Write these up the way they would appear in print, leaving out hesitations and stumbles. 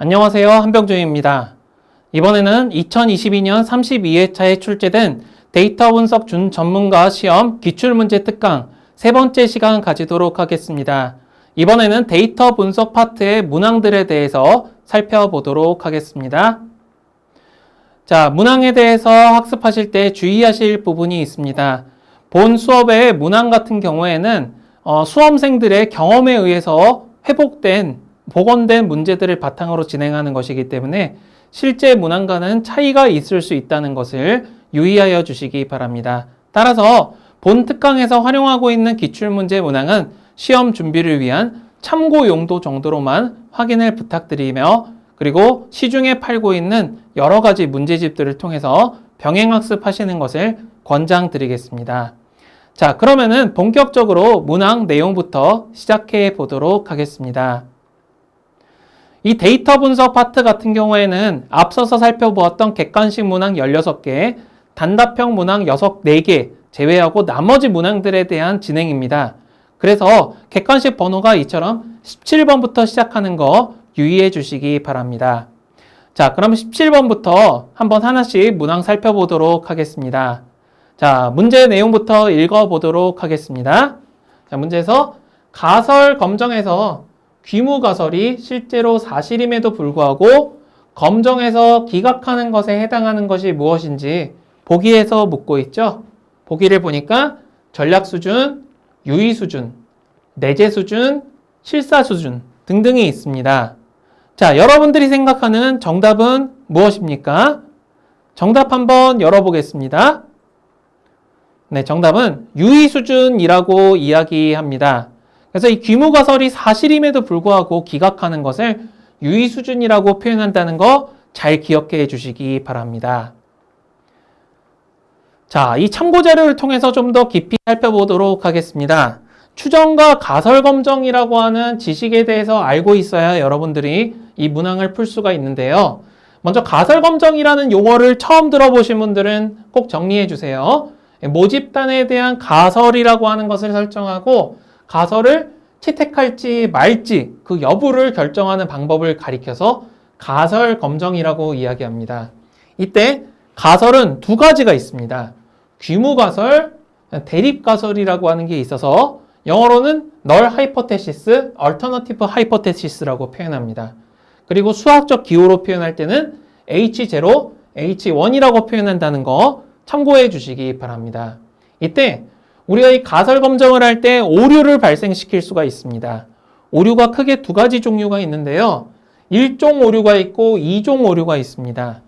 안녕하세요. 한병준입니다. 이번에는 2022년 32회차에 출제된 데이터 분석 준 전문가 시험 기출문제 특강 세 번째 시간 가지도록 하겠습니다. 이번에는 데이터 분석 파트의 문항들에 대해서 살펴보도록 하겠습니다. 자, 문항에 대해서 학습하실 때 주의하실 부분이 있습니다. 본 수업의 문항 같은 경우에는 수험생들의 경험에 의해서 복원된 문제들을 바탕으로 진행하는 것이기 때문에 실제 문항과는 차이가 있을 수 있다는 것을 유의하여 주시기 바랍니다. 따라서 본 특강에서 활용하고 있는 기출문제 문항은 시험 준비를 위한 참고 용도 정도로만 확인을 부탁드리며, 그리고 시중에 팔고 있는 여러 가지 문제집들을 통해서 병행학습하시는 것을 권장드리겠습니다. 자, 그러면은 본격적으로 문항 내용부터 시작해 보도록 하겠습니다. 이 데이터 분석 파트 같은 경우에는 앞서서 살펴보았던 객관식 문항 16개, 단답형 문항 4개 제외하고 나머지 문항들에 대한 진행입니다. 그래서 객관식 번호가 이처럼 17번부터 시작하는 거 유의해 주시기 바랍니다. 자, 그럼 17번부터 한번 하나씩 문항 살펴보도록 하겠습니다. 자, 문제 내용부터 읽어보도록 하겠습니다. 자, 문제에서 가설 검정에서 귀무가설이 실제로 사실임에도 불구하고 검정에서 기각하는 것에 해당하는 것이 무엇인지 보기에서 묻고 있죠. 보기를 보니까 전략 수준, 유의 수준, 내재 수준, 실사 수준 등등이 있습니다. 자, 여러분들이 생각하는 정답은 무엇입니까? 정답 한번 열어보겠습니다. 네, 정답은 유의 수준이라고 이야기합니다. 그래서 이 귀무가설이 사실임에도 불구하고 기각하는 것을 유의 수준이라고 표현한다는 거 잘 기억해 주시기 바랍니다. 자, 이 참고자료를 통해서 좀 더 깊이 살펴보도록 하겠습니다. 추정과 가설 검정이라고 하는 지식에 대해서 알고 있어야 여러분들이 이 문항을 풀 수가 있는데요. 먼저 가설 검정이라는 용어를 처음 들어보신 분들은 꼭 정리해 주세요. 모집단에 대한 가설이라고 하는 것을 설정하고 가설을 채택할지 말지 그 여부를 결정하는 방법을 가리켜서 가설 검정이라고 이야기합니다. 이때 가설은 두 가지가 있습니다. 귀무가설, 대립가설이라고 하는 게 있어서 영어로는 null hypothesis, alternative hypothesis라고 표현합니다. 그리고 수학적 기호로 표현할 때는 H0, H1이라고 표현한다는 거 참고해 주시기 바랍니다. 이때 우리가 이 가설 검정을 할 때 오류를 발생시킬 수가 있습니다. 오류가 크게 두 가지 종류가 있는데요. 1종 오류가 있고 2종 오류가 있습니다.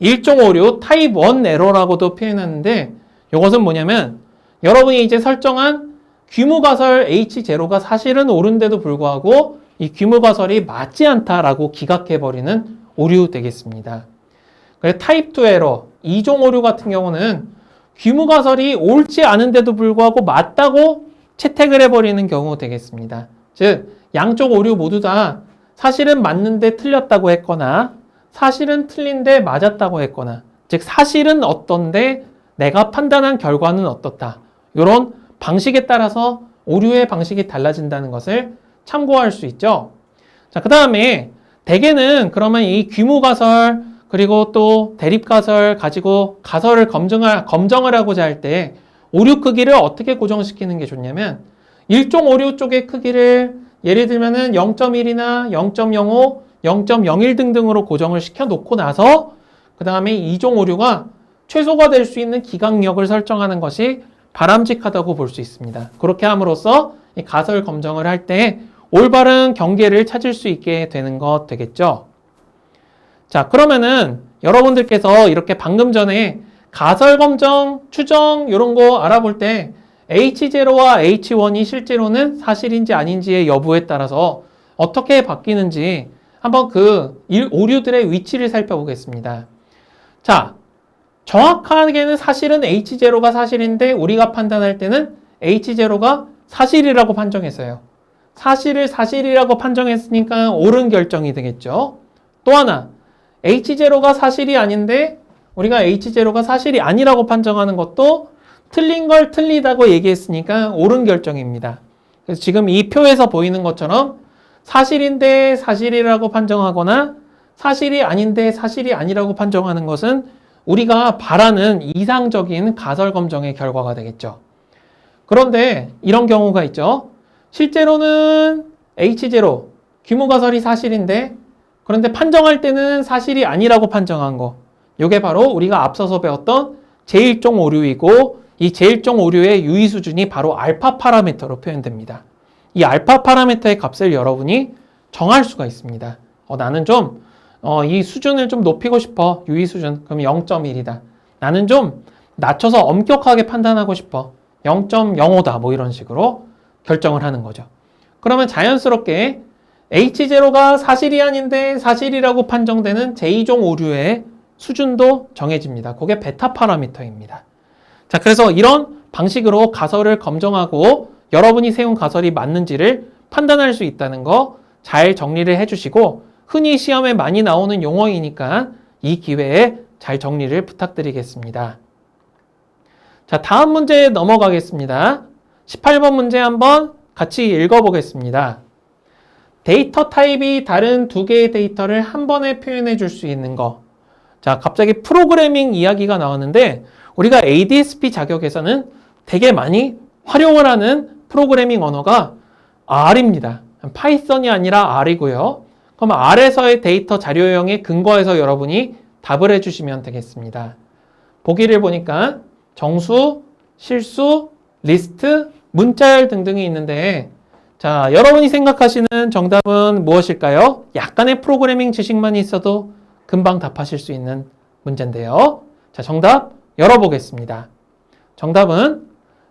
1종 오류, 타입 1 에러라고도 표현하는데 이것은 뭐냐면 여러분이 이제 설정한 귀무가설 H0가 사실은 옳은데도 불구하고 이 귀무가설이 맞지 않다라고 기각해버리는 오류 되겠습니다. 그래서 타입 2 에러, 2종 오류 같은 경우는 귀무가설이 옳지 않은데도 불구하고 맞다고 채택을 해버리는 경우 되겠습니다. 즉, 양쪽 오류 모두 다 사실은 맞는데 틀렸다고 했거나 사실은 틀린데 맞았다고 했거나, 즉 사실은 어떤데 내가 판단한 결과는 어떻다. 이런 방식에 따라서 오류의 방식이 달라진다는 것을 참고할 수 있죠. 자, 그 다음에 대개는 그러면 이 귀무가설 그리고 또 대립가설 가지고 가설을 검정을 하고자 할 때 오류 크기를 어떻게 고정시키는 게 좋냐면 1종 오류 쪽의 크기를 예를 들면은 0.1이나 0.05, 0.01 등등으로 고정을 시켜 놓고 나서 그 다음에 2종 오류가 최소가 될 수 있는 기각력을 설정하는 것이 바람직하다고 볼 수 있습니다. 그렇게 함으로써 이 가설 검정을 할 때 올바른 경계를 찾을 수 있게 되는 것 되겠죠. 자, 그러면은 여러분들께서 이렇게 방금 전에 가설 검정, 추정 이런 거 알아볼 때 H0와 H1이 실제로는 사실인지 아닌지의 여부에 따라서 어떻게 바뀌는지 한번 그 오류들의 위치를 살펴보겠습니다. 자, 정확하게는 사실은 H0가 사실인데 우리가 판단할 때는 H0가 사실이라고 판정했어요. 사실을 사실이라고 판정했으니까 옳은 결정이 되겠죠. 또 하나, H0가 사실이 아닌데 우리가 H0가 사실이 아니라고 판정하는 것도 틀린 걸 틀리다고 얘기했으니까 옳은 결정입니다. 그래서 지금 이 표에서 보이는 것처럼 사실인데 사실이라고 판정하거나 사실이 아닌데 사실이 아니라고 판정하는 것은 우리가 바라는 이상적인 가설검정의 결과가 되겠죠. 그런데 이런 경우가 있죠. 실제로는 H0, 규모가설이 사실인데 그런데 판정할 때는 사실이 아니라고 판정한 거. 이게 바로 우리가 앞서서 배웠던 제1종 오류이고 이 제1종 오류의 유의 수준이 바로 알파 파라미터로 표현됩니다. 이 알파 파라미터의 값을 여러분이 정할 수가 있습니다. 나는 좀 이 수준을 좀 높이고 싶어. 유의 수준. 그럼 0.1이다. 나는 좀 낮춰서 엄격하게 판단하고 싶어. 0.05다. 뭐 이런 식으로 결정을 하는 거죠. 그러면 자연스럽게 H0가 사실이 아닌데 사실이라고 판정되는 제2종 오류의 수준도 정해집니다. 그게 베타 파라미터입니다. 자, 그래서 이런 방식으로 가설을 검정하고 여러분이 세운 가설이 맞는지를 판단할 수 있다는 거 잘 정리를 해주시고 흔히 시험에 많이 나오는 용어이니까 이 기회에 잘 정리를 부탁드리겠습니다. 자, 다음 문제에 넘어가겠습니다. 18번 문제 한번 같이 읽어보겠습니다. 데이터 타입이 다른 두 개의 데이터를 한 번에 표현해 줄 수 있는 거. 자, 갑자기 프로그래밍 이야기가 나왔는데 우리가 ADS-B 자격에서는 되게 많이 활용을 하는 프로그래밍 언어가 R입니다. 파이썬이 아니라 R이고요. 그럼 R에서의 데이터 자료형에 근거해서 여러분이 답을 해주시면 되겠습니다. 보기를 보니까 정수, 실수, 리스트, 문자열 등등이 있는데 자, 여러분이 생각하시는 정답은 무엇일까요? 약간의 프로그래밍 지식만 있어도 금방 답하실 수 있는 문제인데요. 자, 정답 열어보겠습니다. 정답은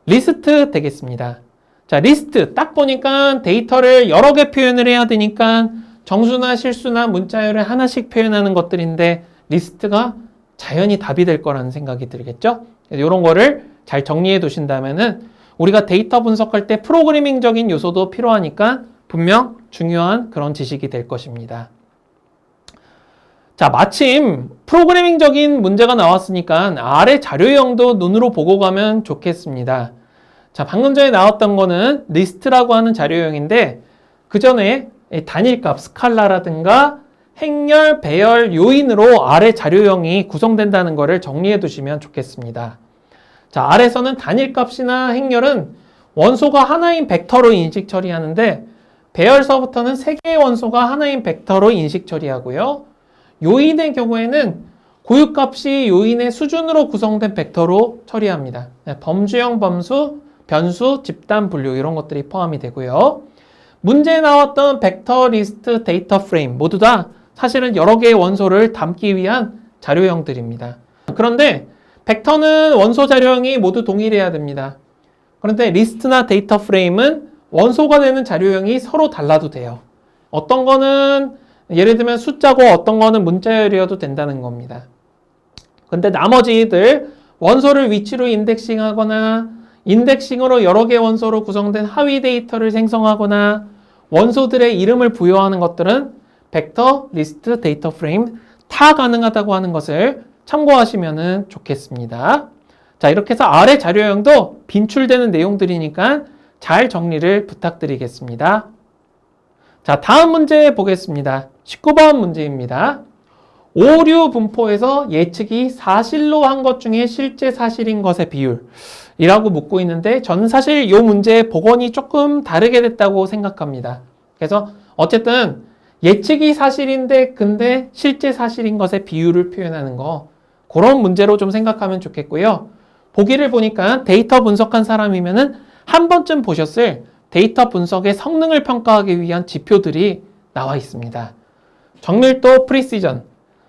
리스트 되겠습니다. 자, 리스트 딱 보니까 데이터를 여러 개 표현을 해야 되니까 정수나 실수나 문자열을 하나씩 표현하는 것들인데 리스트가 자연히 답이 될 거라는 생각이 들겠죠? 이런 거를 잘 정리해 두신다면은 우리가 데이터 분석할 때 프로그래밍적인 요소도 필요하니까 분명 중요한 그런 지식이 될 것입니다. 자, 마침 프로그래밍적인 문제가 나왔으니까 아래 자료형도 눈으로 보고 가면 좋겠습니다. 자, 방금 전에 나왔던 거는 리스트라고 하는 자료형인데 그 전에 단일값, 스칼라라든가 행렬, 배열, 요인으로 아래 자료형이 구성된다는 것을 정리해 두시면 좋겠습니다. 자, 아래서는 단일값이나 행렬은 원소가 하나인 벡터로 인식 처리하는데 배열서부터는 세 개의 원소가 하나인 벡터로 인식 처리하고요. 요인의 경우에는 고유값이 요인의 수준으로 구성된 벡터로 처리합니다. 범주형 범수, 변수, 집단 분류 이런 것들이 포함이 되고요. 문제에 나왔던 벡터, 리스트, 데이터 프레임 모두 다 사실은 여러 개의 원소를 담기 위한 자료형들입니다. 그런데 벡터는 원소 자료형이 모두 동일해야 됩니다. 그런데 리스트나 데이터 프레임은 원소가 되는 자료형이 서로 달라도 돼요. 어떤 거는 예를 들면 숫자고 어떤 거는 문자열이어도 된다는 겁니다. 근데 나머지들 원소를 위치로 인덱싱하거나 인덱싱으로 여러 개의 원소로 구성된 하위 데이터를 생성하거나 원소들의 이름을 부여하는 것들은 벡터, 리스트, 데이터 프레임 다 가능하다고 하는 것을 참고하시면 좋겠습니다. 자, 이렇게 해서 아래 자료형도 빈출되는 내용들이니까 잘 정리를 부탁드리겠습니다. 자, 다음 문제 보겠습니다. 19번 문제입니다. 오류 분포에서 예측이 사실로 한 것 중에 실제 사실인 것의 비율이라고 묻고 있는데 저는 사실 이 문제의 복원이 조금 다르게 됐다고 생각합니다. 그래서 어쨌든 예측이 사실인데 근데 실제 사실인 것의 비율을 표현하는 거 그런 문제로 좀 생각하면 좋겠고요. 보기를 보니까 데이터 분석한 사람이면은 한 번쯤 보셨을 데이터 분석의 성능을 평가하기 위한 지표들이 나와 있습니다. 정밀도 프리시전,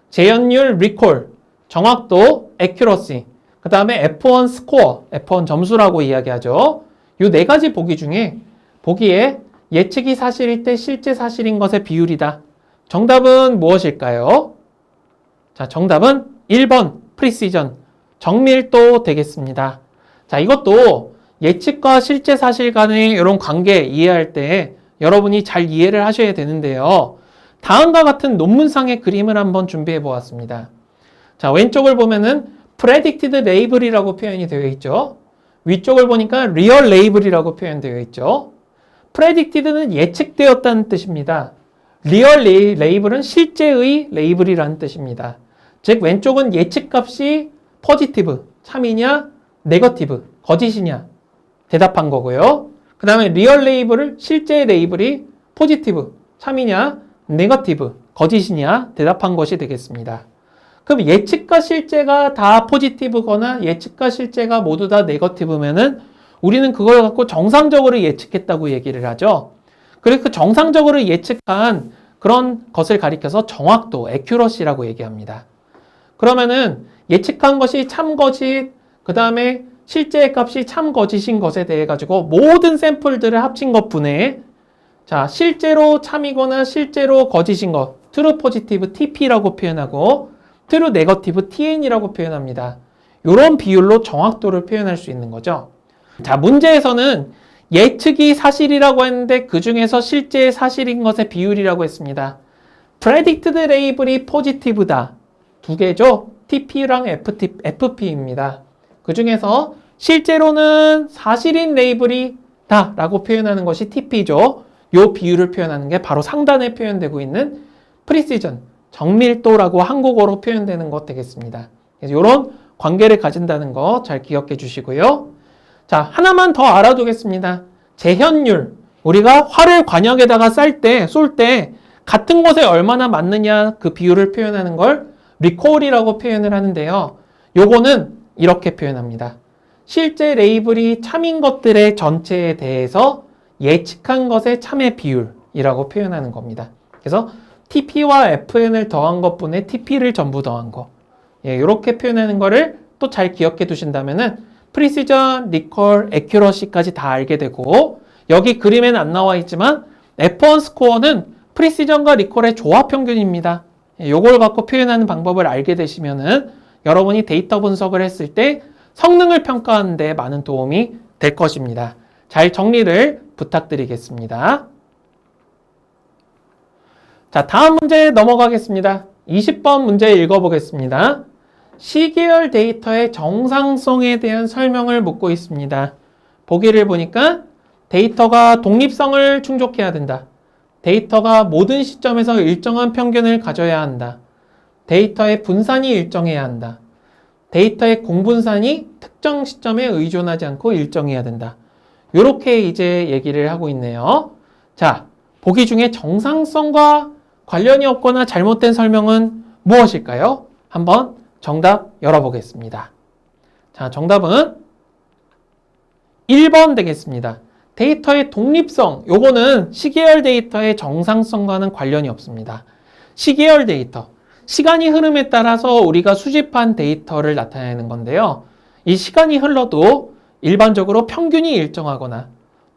재현율 리콜, 정확도 accuracy, 그 다음에 F1 스코어, F1 점수라고 이야기하죠. 이 네 가지 보기 중에 보기에 예측이 사실일 때 실제 사실인 것의 비율이다. 정답은 무엇일까요? 자, 정답은 1번 프리시전, 정밀도 되겠습니다. 자, 이것도 예측과 실제 사실 간의 이런 관계 이해할 때 여러분이 잘 이해를 하셔야 되는데요. 다음과 같은 논문상의 그림을 한번 준비해 보았습니다. 자, 왼쪽을 보면은 predicted label이라고 표현이 되어 있죠. 위쪽을 보니까 real label이라고 표현되어 있죠. predicted는 예측되었다는 뜻입니다. 리얼 레이블은 실제의 레이블이라는 뜻입니다. 즉 왼쪽은 예측값이 포지티브, 참이냐, 네거티브, 거짓이냐 대답한 거고요. 그 다음에 리얼 레이블을 실제 레이블이 포지티브, 참이냐, 네거티브, 거짓이냐 대답한 것이 되겠습니다. 그럼 예측과 실제가 다 포지티브거나 예측과 실제가 모두 다 네거티브면은 우리는 그걸 갖고 정상적으로 예측했다고 얘기를 하죠. 그래서 그 정상적으로 예측한 그런 것을 가리켜서 정확도, accuracy라고 얘기합니다. 그러면은 예측한 것이 참거짓, 그 다음에 실제의 값이 참거짓인 것에 대해 가지고 모든 샘플들을 합친 것분에 자, 실제로 참이거나 실제로 거짓인 것, true positive TP라고 표현하고 true negative TN이라고 표현합니다. 이런 비율로 정확도를 표현할 수 있는 거죠. 자, 문제에서는 예측이 사실이라고 했는데 그 중에서 실제 사실인 것의 비율이라고 했습니다. predicted label이 positive다. 두 개죠. TP랑 FP입니다. 그 중에서 실제로는 사실인 레이블이 다 라고 표현하는 것이 TP죠. 요 비율을 표현하는 게 바로 상단에 표현되고 있는 precision, 정밀도라고 한국어로 표현되는 것 되겠습니다. 그래서 이런 관계를 가진다는 거 잘 기억해 주시고요. 자, 하나만 더 알아두겠습니다. 재현율. 우리가 활을 관역에다가 쏠 때 같은 곳에 얼마나 맞느냐 그 비율을 표현하는 걸 리콜이라고 표현을 하는데요. 요거는 이렇게 표현합니다. 실제 레이블이 참인 것들의 전체에 대해서 예측한 것의 참의 비율이라고 표현하는 겁니다. 그래서 TP와 FN을 더한 것분에 TP를 전부 더한 거. 예, 이렇게 표현하는 거를 또 잘 기억해 두신다면은 프리시전, 리콜, 애큐러시까지 다 알게 되고 여기 그림에는 안 나와 있지만 F1 스코어는 프리시전과 리콜의 조합 평균입니다. 요걸 갖고 표현하는 방법을 알게 되시면은 여러분이 데이터 분석을 했을 때 성능을 평가하는 데 많은 도움이 될 것입니다. 잘 정리를 부탁드리겠습니다. 자, 다음 문제 넘어가겠습니다. 20번 문제 읽어보겠습니다. 시계열 데이터의 정상성에 대한 설명을 묻고 있습니다. 보기를 보니까 데이터가 독립성을 충족해야 된다. 데이터가 모든 시점에서 일정한 평균을 가져야 한다. 데이터의 분산이 일정해야 한다. 데이터의 공분산이 특정 시점에 의존하지 않고 일정해야 된다. 이렇게 이제 얘기를 하고 있네요. 자, 보기 중에 정상성과 관련이 없거나 잘못된 설명은 무엇일까요? 한번 정답 열어보겠습니다. 자, 정답은 1번 되겠습니다. 데이터의 독립성, 요거는 시계열 데이터의 정상성과는 관련이 없습니다. 시계열 데이터, 시간이 흐름에 따라서 우리가 수집한 데이터를 나타내는 건데요. 이 시간이 흘러도 일반적으로 평균이 일정하거나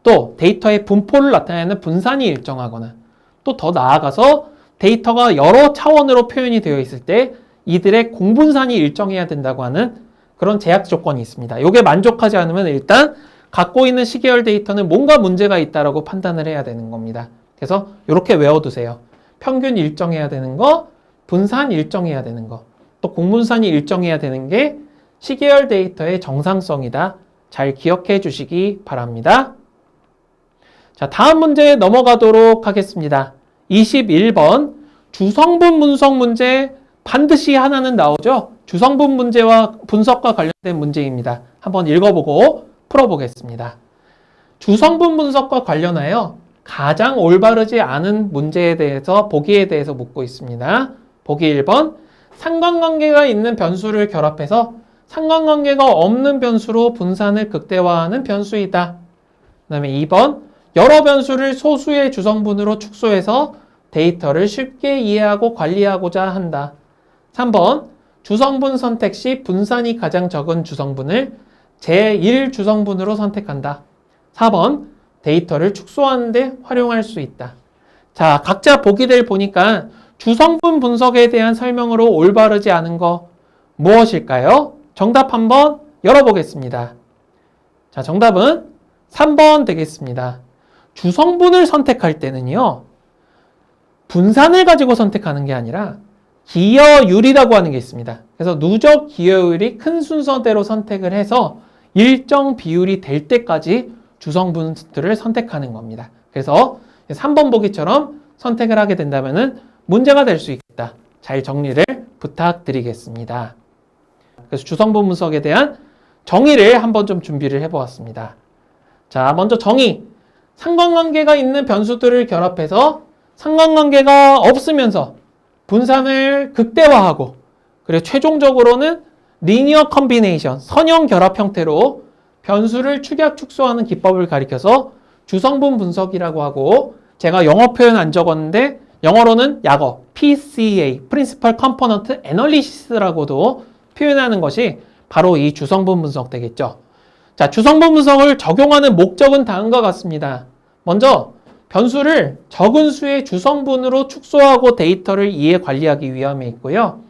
또 데이터의 분포를 나타내는 분산이 일정하거나 또 더 나아가서 데이터가 여러 차원으로 표현이 되어 있을 때 이들의 공분산이 일정해야 된다고 하는 그런 제약 조건이 있습니다. 이게 만족하지 않으면 일단 갖고 있는 시계열 데이터는 뭔가 문제가 있다라고 판단을 해야 되는 겁니다. 그래서 이렇게 외워두세요. 평균 일정해야 되는 거, 분산 일정해야 되는 거, 또 공분산이 일정해야 되는 게 시계열 데이터의 정상성이다. 잘 기억해 주시기 바랍니다. 자, 다음 문제 넘어가도록 하겠습니다. 21번 주성분 분석 문제 반드시 하나는 나오죠. 주성분 문제와 분석과 관련된 문제입니다. 한번 읽어보고 풀어보겠습니다. 주성분 분석과 관련하여 가장 올바르지 않은 문제에 대해서 보기에 대해서 묻고 있습니다. 보기 1번 상관관계가 있는 변수를 결합해서 상관관계가 없는 변수로 분산을 극대화하는 변수이다. 그 다음에 2번 여러 변수를 소수의 주성분으로 축소해서 데이터를 쉽게 이해하고 관리하고자 한다. 3번 주성분 선택 시 분산이 가장 적은 주성분을 제1주성분으로 선택한다. 4번 데이터를 축소하는 데 활용할 수 있다. 자, 각자 보기를 보니까 주성분 분석에 대한 설명으로 올바르지 않은 거 무엇일까요? 정답 한번 열어보겠습니다. 자, 정답은 3번 되겠습니다. 주성분을 선택할 때는요, 분산을 가지고 선택하는 게 아니라 기여율이라고 하는 게 있습니다. 그래서 누적 기여율이 큰 순서대로 선택을 해서 일정 비율이 될 때까지 주성분들을 선택하는 겁니다. 그래서 3번 보기처럼 선택을 하게 된다면 문제가 될 수 있겠다. 잘 정리를 부탁드리겠습니다. 그래서 주성분 분석에 대한 정의를 한번 좀 준비를 해보았습니다. 자, 먼저 정의. 상관관계가 있는 변수들을 결합해서 상관관계가 없으면서 분산을 극대화하고, 그리고 최종적으로는 리니어 컨비네이션, 선형 결합 형태로 변수를 축약 축소하는 기법을 가리켜서 주성분 분석이라고 하고, 제가 영어 표현 안 적었는데 영어로는 약어 PCA, Principal Component Analysis라고도 표현하는 것이 바로 이 주성분 분석 되겠죠. 자, 주성분 분석을 적용하는 목적은 다음과 같습니다. 먼저 변수를 적은 수의 주성분으로 축소하고 데이터를 이해 관리하기 위함에 있고요.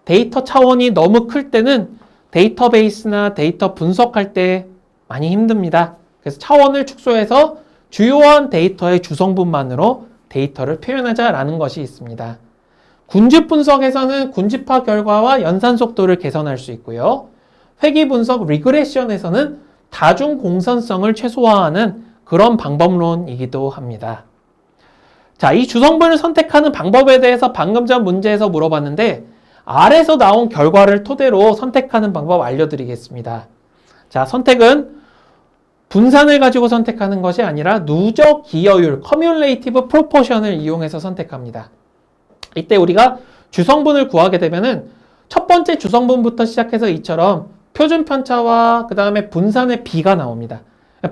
데이터 차원이 너무 클 때는 데이터베이스나 데이터 분석할 때 많이 힘듭니다. 그래서 차원을 축소해서 주요한 데이터의 주성분만으로 데이터를 표현하자라는 것이 있습니다. 군집 분석에서는 군집화 결과와 연산 속도를 개선할 수 있고요. 회귀 분석 리그레션에서는 다중 공선성을 최소화하는 그런 방법론이기도 합니다. 자, 이 주성분을 선택하는 방법에 대해서 방금 전 문제에서 물어봤는데 아래서 나온 결과를 토대로 선택하는 방법 알려드리겠습니다. 자, 선택은 분산을 가지고 선택하는 것이 아니라 누적 기여율, 커뮬레이티브 프로포션을 이용해서 선택합니다. 이때 우리가 주성분을 구하게 되면은 첫 번째 주성분부터 시작해서 이처럼 표준 편차와 그 다음에 분산의 비가 나옵니다.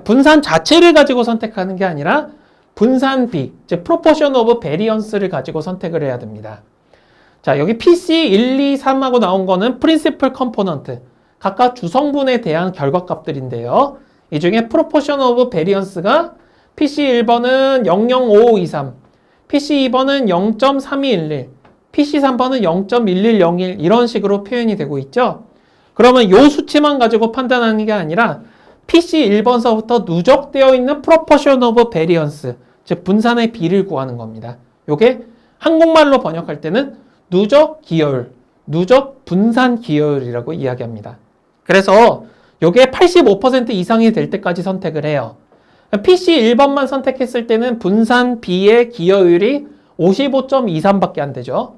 분산 자체를 가지고 선택하는 게 아니라 분산비, 즉 proportion of variance를 가지고 선택을 해야 됩니다. 자, 여기 PC 1, 2, 3하고 나온 거는 principal component, 각각 주성분에 대한 결과값들인데요. 이 중에 proportion of variance가 PC 1번은 0.05523, PC 2번은 0.3211, PC 3번은 0.1101 이런 식으로 표현이 되고 있죠. 그러면 이 수치만 가지고 판단하는 게 아니라 PC 1번서부터 누적되어 있는 proportion of variance, 즉 분산의 비를 구하는 겁니다. 이게 한국말로 번역할 때는 누적 기여율, 누적 분산 기여율이라고 이야기합니다. 그래서 이게 85% 이상이 될 때까지 선택을 해요. PC 1번만 선택했을 때는 분산 B의 기여율이 55.23밖에 안 되죠.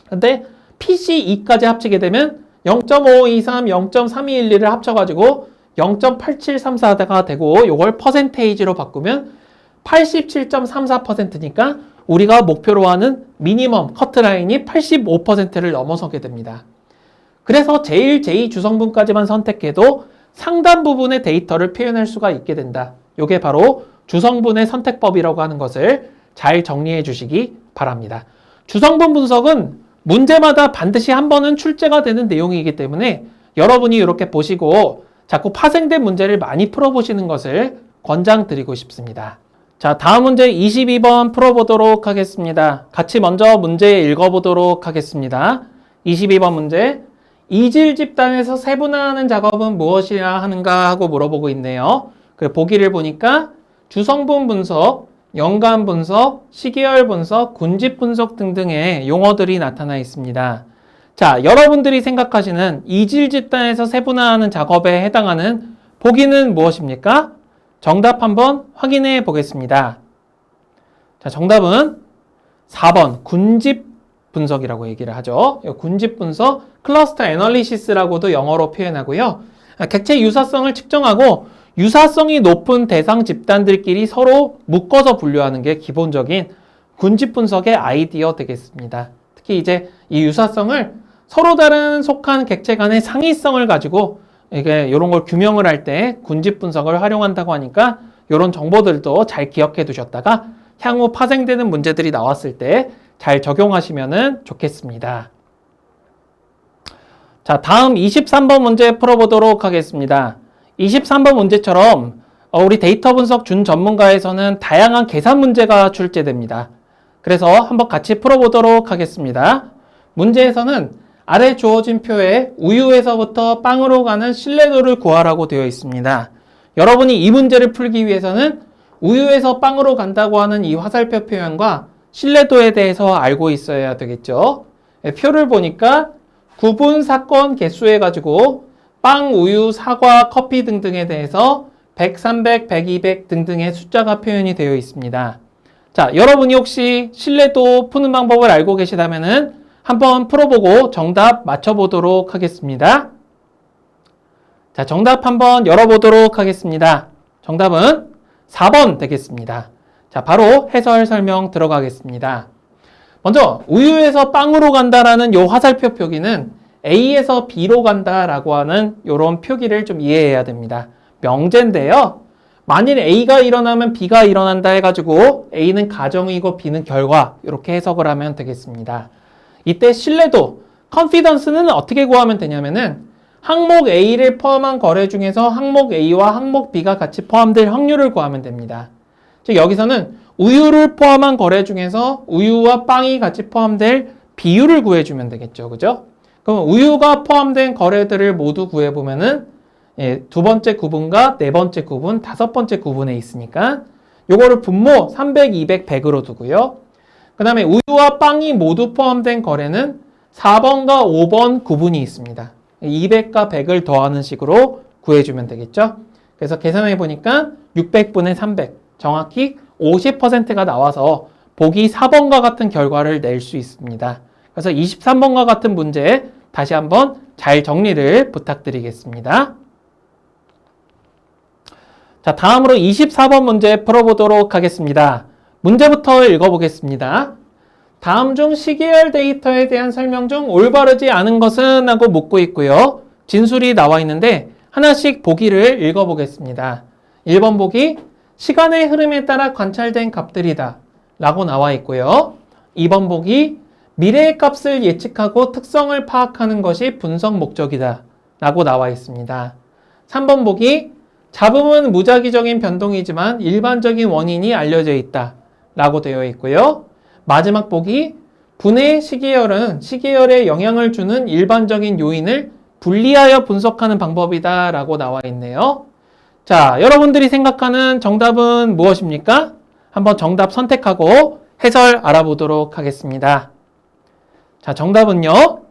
근데 PC 2까지 합치게 되면 0.5523, 0.3212를 합쳐가지고 0.8734가 되고 이걸 퍼센테이지로 바꾸면 87.34%니까 우리가 목표로 하는 미니멈 커트라인이 85%를 넘어서게 됩니다. 그래서 제일 제2 주성분까지만 선택해도 상단 부분의 데이터를 표현할 수가 있게 된다. 이게 바로 주성분의 선택법이라고 하는 것을 잘 정리해 주시기 바랍니다. 주성분 분석은 문제마다 반드시 한 번은 출제가 되는 내용이기 때문에 여러분이 이렇게 보시고 자꾸 파생된 문제를 많이 풀어보시는 것을 권장드리고 싶습니다. 자, 다음 문제 22번 풀어보도록 하겠습니다. 같이 먼저 문제 읽어보도록 하겠습니다. 22번 문제. 이질 집단에서 세분화하는 작업은 무엇이라 하는가 하고 물어보고 있네요. 그 보기를 보니까 주성분 분석, 연간 분석, 시계열 분석, 군집 분석 등등의 용어들이 나타나 있습니다. 자, 여러분들이 생각하시는 이질 집단에서 세분화하는 작업에 해당하는 보기는 무엇입니까? 정답 한번 확인해 보겠습니다. 자, 정답은 4번 군집 분석이라고 얘기를 하죠. 군집 분석, 클러스터 애널리시스라고도 영어로 표현하고요. 객체 유사성을 측정하고 유사성이 높은 대상 집단들끼리 서로 묶어서 분류하는 게 기본적인 군집 분석의 아이디어 되겠습니다. 특히 이제 이 유사성을 서로 다른 속한 객체 간의 상위성을 가지고 이게 이런 걸 규명을 할 때 군집 분석을 활용한다고 하니까 이런 정보들도 잘 기억해 두셨다가 향후 파생되는 문제들이 나왔을 때 잘 적용하시면 좋겠습니다. 자, 다음 23번 문제 풀어보도록 하겠습니다. 23번 문제처럼 우리 데이터 분석 준 전문가에서는 다양한 계산 문제가 출제됩니다. 그래서 한번 같이 풀어보도록 하겠습니다. 문제에서는 아래 주어진 표에 우유에서부터 빵으로 가는 신뢰도를 구하라고 되어 있습니다. 여러분이 이 문제를 풀기 위해서는 우유에서 빵으로 간다고 하는 이 화살표 표현과 신뢰도에 대해서 알고 있어야 되겠죠. 표를 보니까 구분 사건 개수해 가지고 빵, 우유, 사과, 커피 등등에 대해서 100, 300, 100, 200 등등의 숫자가 표현이 되어 있습니다. 자, 여러분이 혹시 신뢰도 푸는 방법을 알고 계시다면은 한번 풀어보고 정답 맞춰보도록 하겠습니다. 자, 정답 한번 열어보도록 하겠습니다. 정답은 4번 되겠습니다. 자, 바로 해설 설명 들어가겠습니다. 먼저 우유에서 빵으로 간다라는 요 화살표 표기는 A에서 B로 간다라고 하는 요런 표기를 좀 이해해야 됩니다. 명제인데요. 만일 A가 일어나면 B가 일어난다 해가지고 A는 가정이고 B는 결과 이렇게 해석을 하면 되겠습니다. 이때 신뢰도, confidence는 어떻게 구하면 되냐면은 항목 A를 포함한 거래 중에서 항목 A와 항목 B가 같이 포함될 확률을 구하면 됩니다. 즉 여기서는 우유를 포함한 거래 중에서 우유와 빵이 같이 포함될 비율을 구해주면 되겠죠. 그죠? 그럼 우유가 포함된 거래들을 모두 구해보면은 두 번째 구분과 네 번째 구분, 다섯 번째 구분에 있으니까 요거를 분모 300, 200, 100으로 두고요. 그 다음에 우유와 빵이 모두 포함된 거래는 4번과 5번 구분이 있습니다. 200과 100을 더하는 식으로 구해주면 되겠죠. 그래서 계산해 보니까 600분의 300, 정확히 50%가 나와서 보기 4번과 같은 결과를 낼 수 있습니다. 그래서 23번과 같은 문제 다시 한번 잘 정리를 부탁드리겠습니다. 자, 다음으로 24번 문제 풀어보도록 하겠습니다. 문제부터 읽어보겠습니다. 다음 중 시계열 데이터에 대한 설명 중 올바르지 않은 것은? 하고 묻고 있고요. 진술이 나와 있는데 하나씩 보기를 읽어보겠습니다. 1번 보기, 시간의 흐름에 따라 관찰된 값들이다 라고 나와 있고요. 2번 보기, 미래의 값을 예측하고 특성을 파악하는 것이 분석 목적이다 라고 나와 있습니다. 3번 보기, 잡음은 무작위적인 변동이지만 일반적인 원인이 알려져 있다 라고 되어 있고요. 마지막 보기, 분해의 시계열은 시계열에 영향을 주는 일반적인 요인을 분리하여 분석하는 방법이다 라고 나와 있네요. 자, 여러분들이 생각하는 정답은 무엇입니까? 한번 정답 선택하고 해설 알아보도록 하겠습니다. 자, 정답은요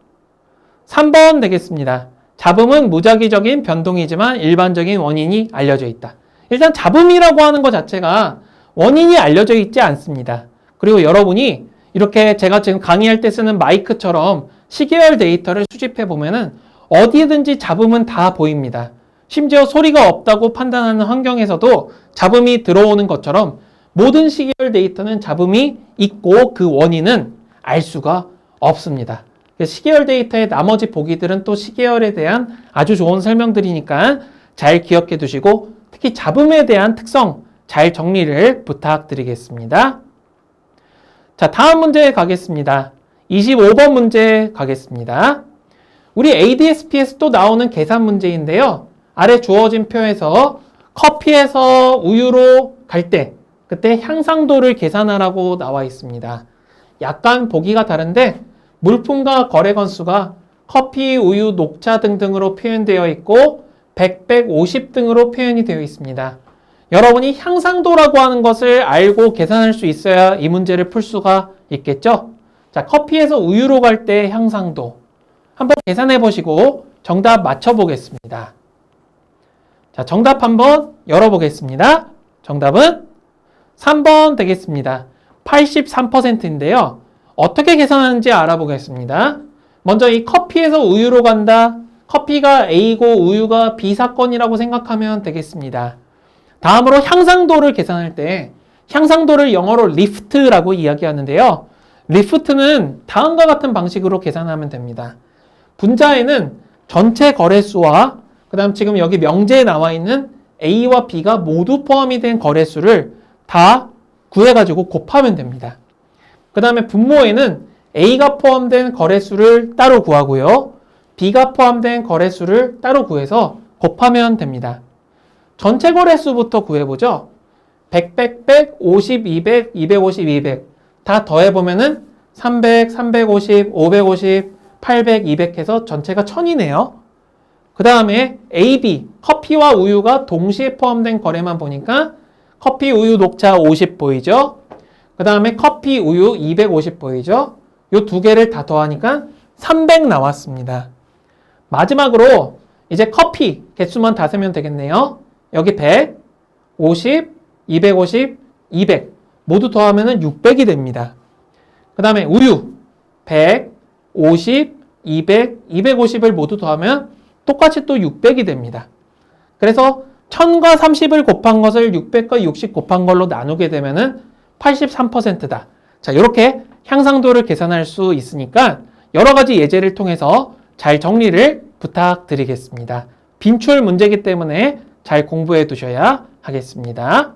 3번 되겠습니다. 잡음은 무작위적인 변동이지만 일반적인 원인이 알려져 있다. 일단 잡음이라고 하는 것 자체가 원인이 알려져 있지 않습니다. 그리고 여러분이 이렇게 제가 지금 강의할 때 쓰는 마이크처럼 시계열 데이터를 수집해 보면은 어디든지 잡음은 다 보입니다. 심지어 소리가 없다고 판단하는 환경에서도 잡음이 들어오는 것처럼 모든 시계열 데이터는 잡음이 있고 그 원인은 알 수가 없습니다. 시계열 데이터의 나머지 보기들은 또 시계열에 대한 아주 좋은 설명들이니까 잘 기억해 두시고 특히 잡음에 대한 특성 잘 정리를 부탁드리겠습니다. 자, 다음 문제 가겠습니다. 25번 문제 가겠습니다. 우리 ADS-P에서 또 나오는 계산 문제인데요. 아래 주어진 표에서 커피에서 우유로 갈 때 그때 향상도를 계산하라고 나와 있습니다. 약간 보기가 다른데 물품과 거래 건수가 커피, 우유, 녹차 등등으로 표현되어 있고 100, 150 등으로 표현이 되어 있습니다. 여러분이 향상도라고 하는 것을 알고 계산할 수 있어야 이 문제를 풀 수가 있겠죠? 자, 커피에서 우유로 갈 때 향상도 한번 계산해 보시고 정답 맞춰 보겠습니다. 자, 정답 한번 열어보겠습니다. 정답은 3번 되겠습니다. 83%인데요. 어떻게 계산하는지 알아보겠습니다. 먼저 이 커피에서 우유로 간다. 커피가 A고 우유가 B 사건이라고 생각하면 되겠습니다. 다음으로 향상도를 계산할 때 향상도를 영어로 리프트라고 이야기하는데요. 리프트는 다음과 같은 방식으로 계산하면 됩니다. 분자에는 전체 거래수와 그 다음 지금 여기 명제에 나와 있는 A와 B가 모두 포함이 된 거래수를 다 구해가지고 곱하면 됩니다. 그 다음에 분모에는 A가 포함된 거래수를 따로 구하고요. B가 포함된 거래수를 따로 구해서 곱하면 됩니다. 전체 거래수부터 구해보죠. 100, 100, 100, 50, 200, 250, 200 다 더해보면은 300, 350, 550, 800, 200 해서 전체가 1000이네요. 그 다음에 A, B, 커피와 우유가 동시에 포함된 거래만 보니까 커피, 우유, 녹차 50 보이죠? 그 다음에 커피, 우유 250 보이죠? 요 두 개를 다 더하니까 300 나왔습니다. 마지막으로 이제 커피 개수만 다 세면 되겠네요. 여기 100, 50, 250, 200 모두 더하면 600이 됩니다. 그 다음에 우유 100, 50, 200, 250을 모두 더하면 똑같이 또 600이 됩니다. 그래서 1000과 30을 곱한 것을 600과 60 곱한 걸로 나누게 되면은 83%다. 자, 이렇게 향상도를 계산할 수 있으니까 여러 가지 예제를 통해서 잘 정리를 부탁드리겠습니다. 빈출 문제이기 때문에 잘 공부해 두셔야 하겠습니다.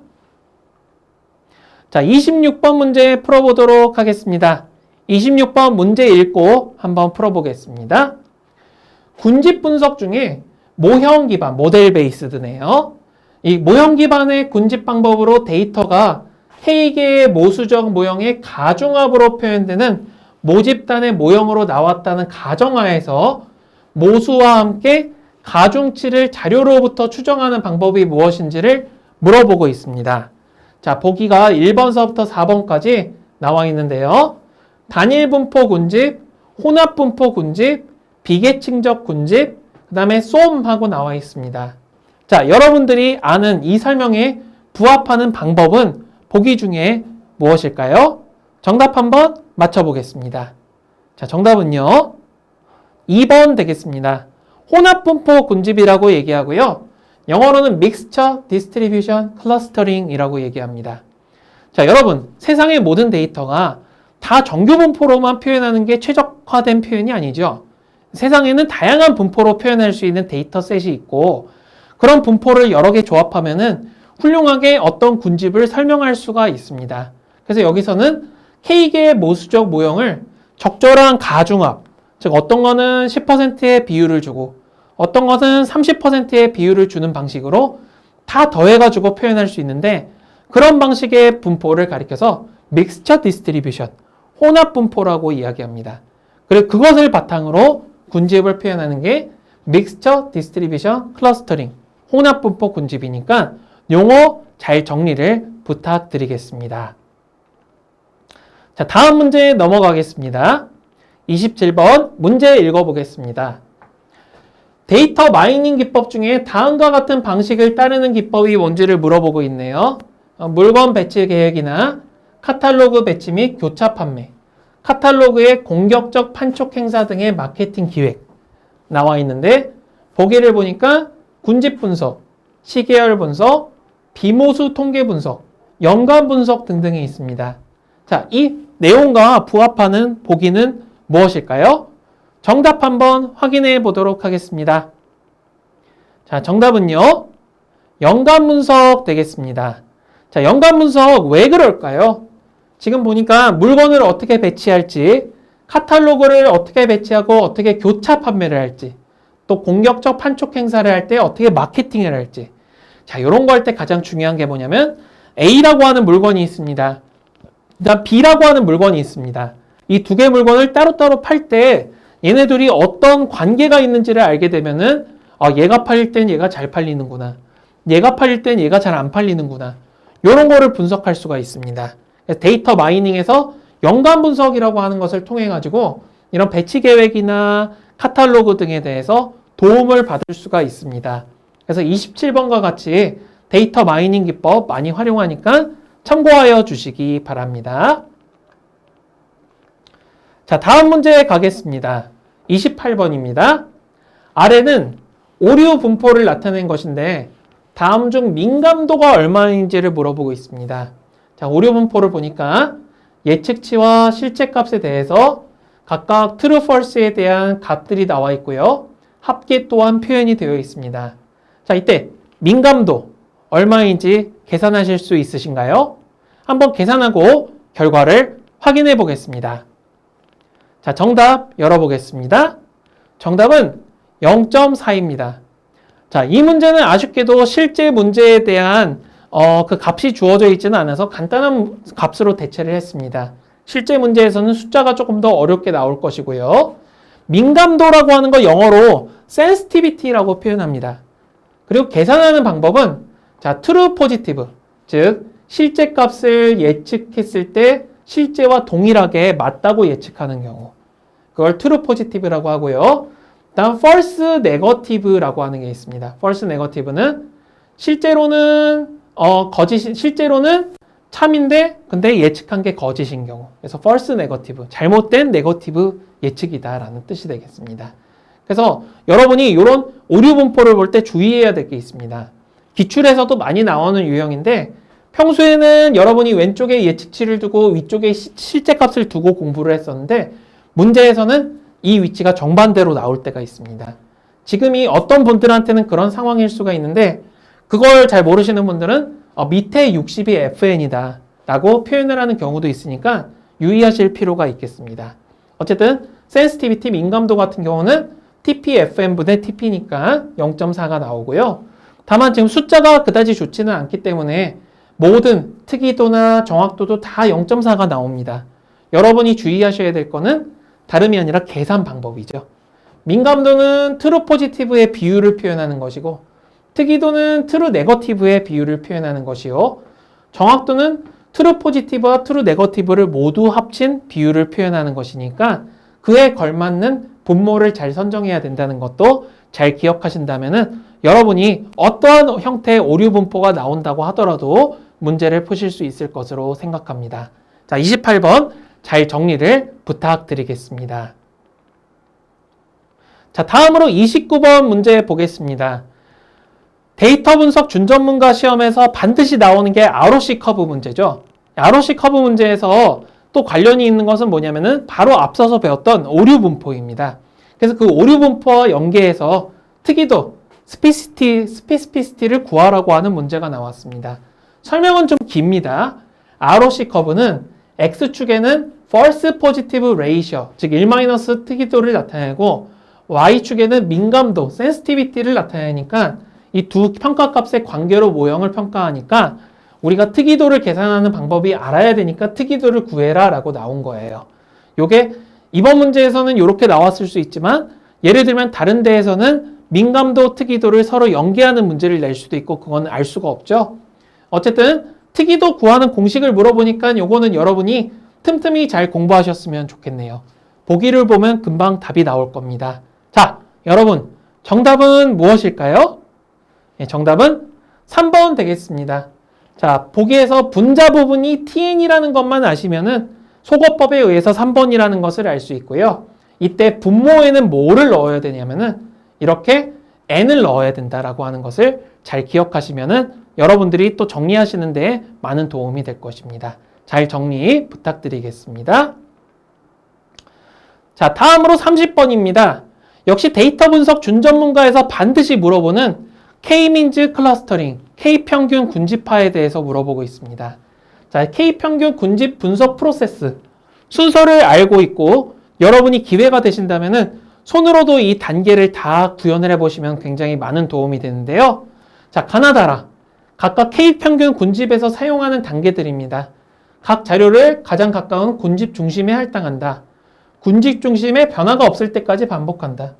자, 26번 문제 풀어보도록 하겠습니다. 26번 문제 읽고 한번 풀어보겠습니다. 군집 분석 중에 모형 기반, 모델 베이스드네요. 이 모형 기반의 군집 방법으로 데이터가 K개의 모수적 모형의 가중합으로 표현되는 모집단의 모형으로 나왔다는 가정하에서 모수와 함께 가중치를 자료로부터 추정하는 방법이 무엇인지를 물어보고 있습니다. 자, 보기가 1번서부터 4번까지 나와 있는데요. 단일 분포 군집, 혼합 분포 군집, 비계층적 군집, 그 다음에 쏨하고 나와 있습니다. 자, 여러분들이 아는 이 설명에 부합하는 방법은 보기 중에 무엇일까요? 정답 한번 맞춰보겠습니다. 자, 정답은요. 2번 되겠습니다. 혼합 분포 군집이라고 얘기하고요. 영어로는 Mixture Distribution Clustering이라고 얘기합니다. 자, 여러분, 세상의 모든 데이터가 다 정규 분포로만 표현하는 게 최적화된 표현이 아니죠. 세상에는 다양한 분포로 표현할 수 있는 데이터셋이 있고 그런 분포를 여러 개 조합하면은 훌륭하게 어떤 군집을 설명할 수가 있습니다. 그래서 여기서는 K개의 모수적 모형을 적절한 가중합, 즉 어떤 거는 10%의 비율을 주고 어떤 것은 30%의 비율을 주는 방식으로 다 더해가지고 표현할 수 있는데 그런 방식의 분포를 가리켜서 믹스처 디스트리뷰션, 혼합 분포라고 이야기합니다. 그리고 그것을 바탕으로 군집을 표현하는 게 믹스처 디스트리뷰션 클러스터링, 혼합 분포 군집이니까 용어 잘 정리를 부탁드리겠습니다. 자, 다음 문제 넘어가겠습니다. 27번 문제 읽어보겠습니다. 데이터 마이닝 기법 중에 다음과 같은 방식을 따르는 기법이 뭔지를 물어보고 있네요. 물건 배치 계획이나 카탈로그 배치 및 교차 판매, 카탈로그의 공격적 판촉 행사 등의 마케팅 기획 나와 있는데 보기를 보니까 군집 분석, 시계열 분석, 비모수 통계 분석, 연관 분석 등등이 있습니다. 자, 이 내용과 부합하는 보기는 무엇일까요? 정답 한번 확인해 보도록 하겠습니다. 자, 정답은요. 연관 분석 되겠습니다. 자, 연관 분석 왜 그럴까요? 지금 보니까 물건을 어떻게 배치할지, 카탈로그를 어떻게 배치하고 어떻게 교차 판매를 할지, 또 공격적 판촉 행사를 할 때 어떻게 마케팅을 할지. 자, 이런 거 할 때 가장 중요한 게 뭐냐면 A라고 하는 물건이 있습니다. 그다음 B라고 하는 물건이 있습니다. 이 두 개 물건을 따로따로 팔 때 얘네들이 어떤 관계가 있는지를 알게 되면은 얘가 팔릴 땐 얘가 잘 팔리는구나. 얘가 팔릴 땐 얘가 잘 안 팔리는구나. 이런 거를 분석할 수가 있습니다. 데이터 마이닝에서 연관 분석이라고 하는 것을 통해 가지고 이런 배치 계획이나 카탈로그 등에 대해서 도움을 받을 수가 있습니다. 그래서 27번과 같이 데이터 마이닝 기법 많이 활용하니까 참고하여 주시기 바랍니다. 자, 다음 문제 가겠습니다. 28번입니다. 아래는 오류 분포를 나타낸 것인데 다음 중 민감도가 얼마인지를 물어보고 있습니다. 자, 오류 분포를 보니까 예측치와 실제 값에 대해서 각각 true, false에 대한 값들이 나와 있고요. 합계 또한 표현이 되어 있습니다. 자, 이때 민감도 얼마인지 계산하실 수 있으신가요? 한번 계산하고 결과를 확인해 보겠습니다. 자, 정답 열어보겠습니다. 정답은 0.4입니다. 자, 이 문제는 아쉽게도 실제 문제에 대한 그 값이 주어져 있지는 않아서 간단한 값으로 대체를 했습니다. 실제 문제에서는 숫자가 조금 더 어렵게 나올 것이고요. 민감도라고 하는 거 영어로 sensitivity라고 표현합니다. 그리고 계산하는 방법은 자, true positive, 즉 실제 값을 예측했을 때 실제와 동일하게 맞다고 예측하는 경우, 그걸 true positive라고 하고요. 다음 false negative라고 하는 게 있습니다. false negative는 실제로는 참인데 근데 예측한 게 거짓인 경우. 그래서 false negative, 잘못된 네거티브 예측이다라는 뜻이 되겠습니다. 그래서 여러분이 이런 오류 분포를 볼 때 주의해야 될 게 있습니다. 기출에서도 많이 나오는 유형인데 평소에는 여러분이 왼쪽에 예측치를 두고 위쪽에 실제 값을 두고 공부를 했었는데 문제에서는 이 위치가 정반대로 나올 때가 있습니다. 지금이 어떤 분들한테는 그런 상황일 수가 있는데 그걸 잘 모르시는 분들은 밑에 60이 FN이다 라고 표현을 하는 경우도 있으니까 유의하실 필요가 있겠습니다. 어쨌든 센시티비티 민감도 같은 경우는 TP-FN분의 TP니까 0.4가 나오고요. 다만 지금 숫자가 그다지 좋지는 않기 때문에 모든 특이도나 정확도도 다 0.4가 나옵니다. 여러분이 주의하셔야 될 거는 다름이 아니라 계산 방법이죠. 민감도는 트루 포지티브의 비율을 표현하는 것이고 특이도는 트루 네거티브의 비율을 표현하는 것이요. 정확도는 트루 포지티브와 트루 네거티브를 모두 합친 비율을 표현하는 것이니까 그에 걸맞는 분모를 잘 선정해야 된다는 것도 잘 기억하신다면은 여러분이 어떠한 형태의 오류 분포가 나온다고 하더라도 문제를 푸실 수 있을 것으로 생각합니다. 자, 28번 잘 정리를 부탁드리겠습니다. 자, 다음으로 29번 문제 보겠습니다. 데이터 분석 준전문가 시험에서 반드시 나오는 게 ROC 커브 문제죠. ROC 커브 문제에서 또 관련이 있는 것은 뭐냐면은 바로 앞서서 배웠던 오류 분포입니다. 그래서 그 오류 분포와 연계해서 특이도, 스페시피시티를 구하라고 하는 문제가 나왔습니다. 설명은 좀 깁니다. ROC 커브는 X축에는 false positive ratio, 즉 1- 특이도를 나타내고 Y축에는 민감도, sensitivity를 나타내니까 이 두 평가값의 관계로 모형을 평가하니까 우리가 특이도를 계산하는 방법이 알아야 되니까 특이도를 구해라 라고 나온 거예요. 요게 이번 문제에서는 이렇게 나왔을 수 있지만 예를 들면 다른 데에서는 민감도, 특이도를 서로 연계하는 문제를 낼 수도 있고 그건 알 수가 없죠. 어쨌든 특이도 구하는 공식을 물어보니까 요거는 여러분이 틈틈이 잘 공부하셨으면 좋겠네요. 보기를 보면 금방 답이 나올 겁니다. 자, 여러분 정답은 무엇일까요? 네, 정답은 3번 되겠습니다. 자, 보기에서 분자 부분이 TN이라는 것만 아시면은 속어법에 의해서 3번이라는 것을 알 수 있고요. 이때 분모에는 뭐를 넣어야 되냐면은 이렇게 N을 넣어야 된다라고 하는 것을 잘 기억하시면은 여러분들이 또 정리하시는 데 많은 도움이 될 것입니다. 잘 정리 부탁드리겠습니다. 자, 다음으로 30번입니다. 역시 데이터 분석 준전문가에서 반드시 물어보는 K-민즈 클러스터링, K-평균 군집화에 대해서 물어보고 있습니다. 자, K-평균 군집 분석 프로세스 순서를 알고 있고 여러분이 기회가 되신다면은 손으로도 이 단계를 다 구현을 해보시면 굉장히 많은 도움이 되는데요. 자, 가나다라. 각각 K-평균 군집에서 사용하는 단계들입니다. 각 자료를 가장 가까운 군집 중심에 할당한다. 군집 중심에 변화가 없을 때까지 반복한다.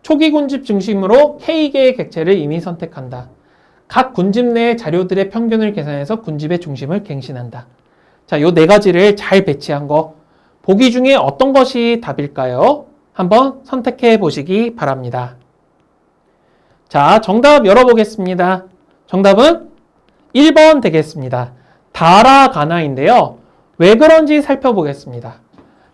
초기 군집 중심으로 K개의 객체를 이미 선택한다. 각 군집 내의 자료들의 평균을 계산해서 군집의 중심을 갱신한다. 자, 요 네 가지를 잘 배치한 거. 보기 중에 어떤 것이 답일까요? 한번 선택해 보시기 바랍니다. 자, 정답 열어보겠습니다. 정답은 1번 되겠습니다. 다라가나인데요. 왜 그런지 살펴보겠습니다.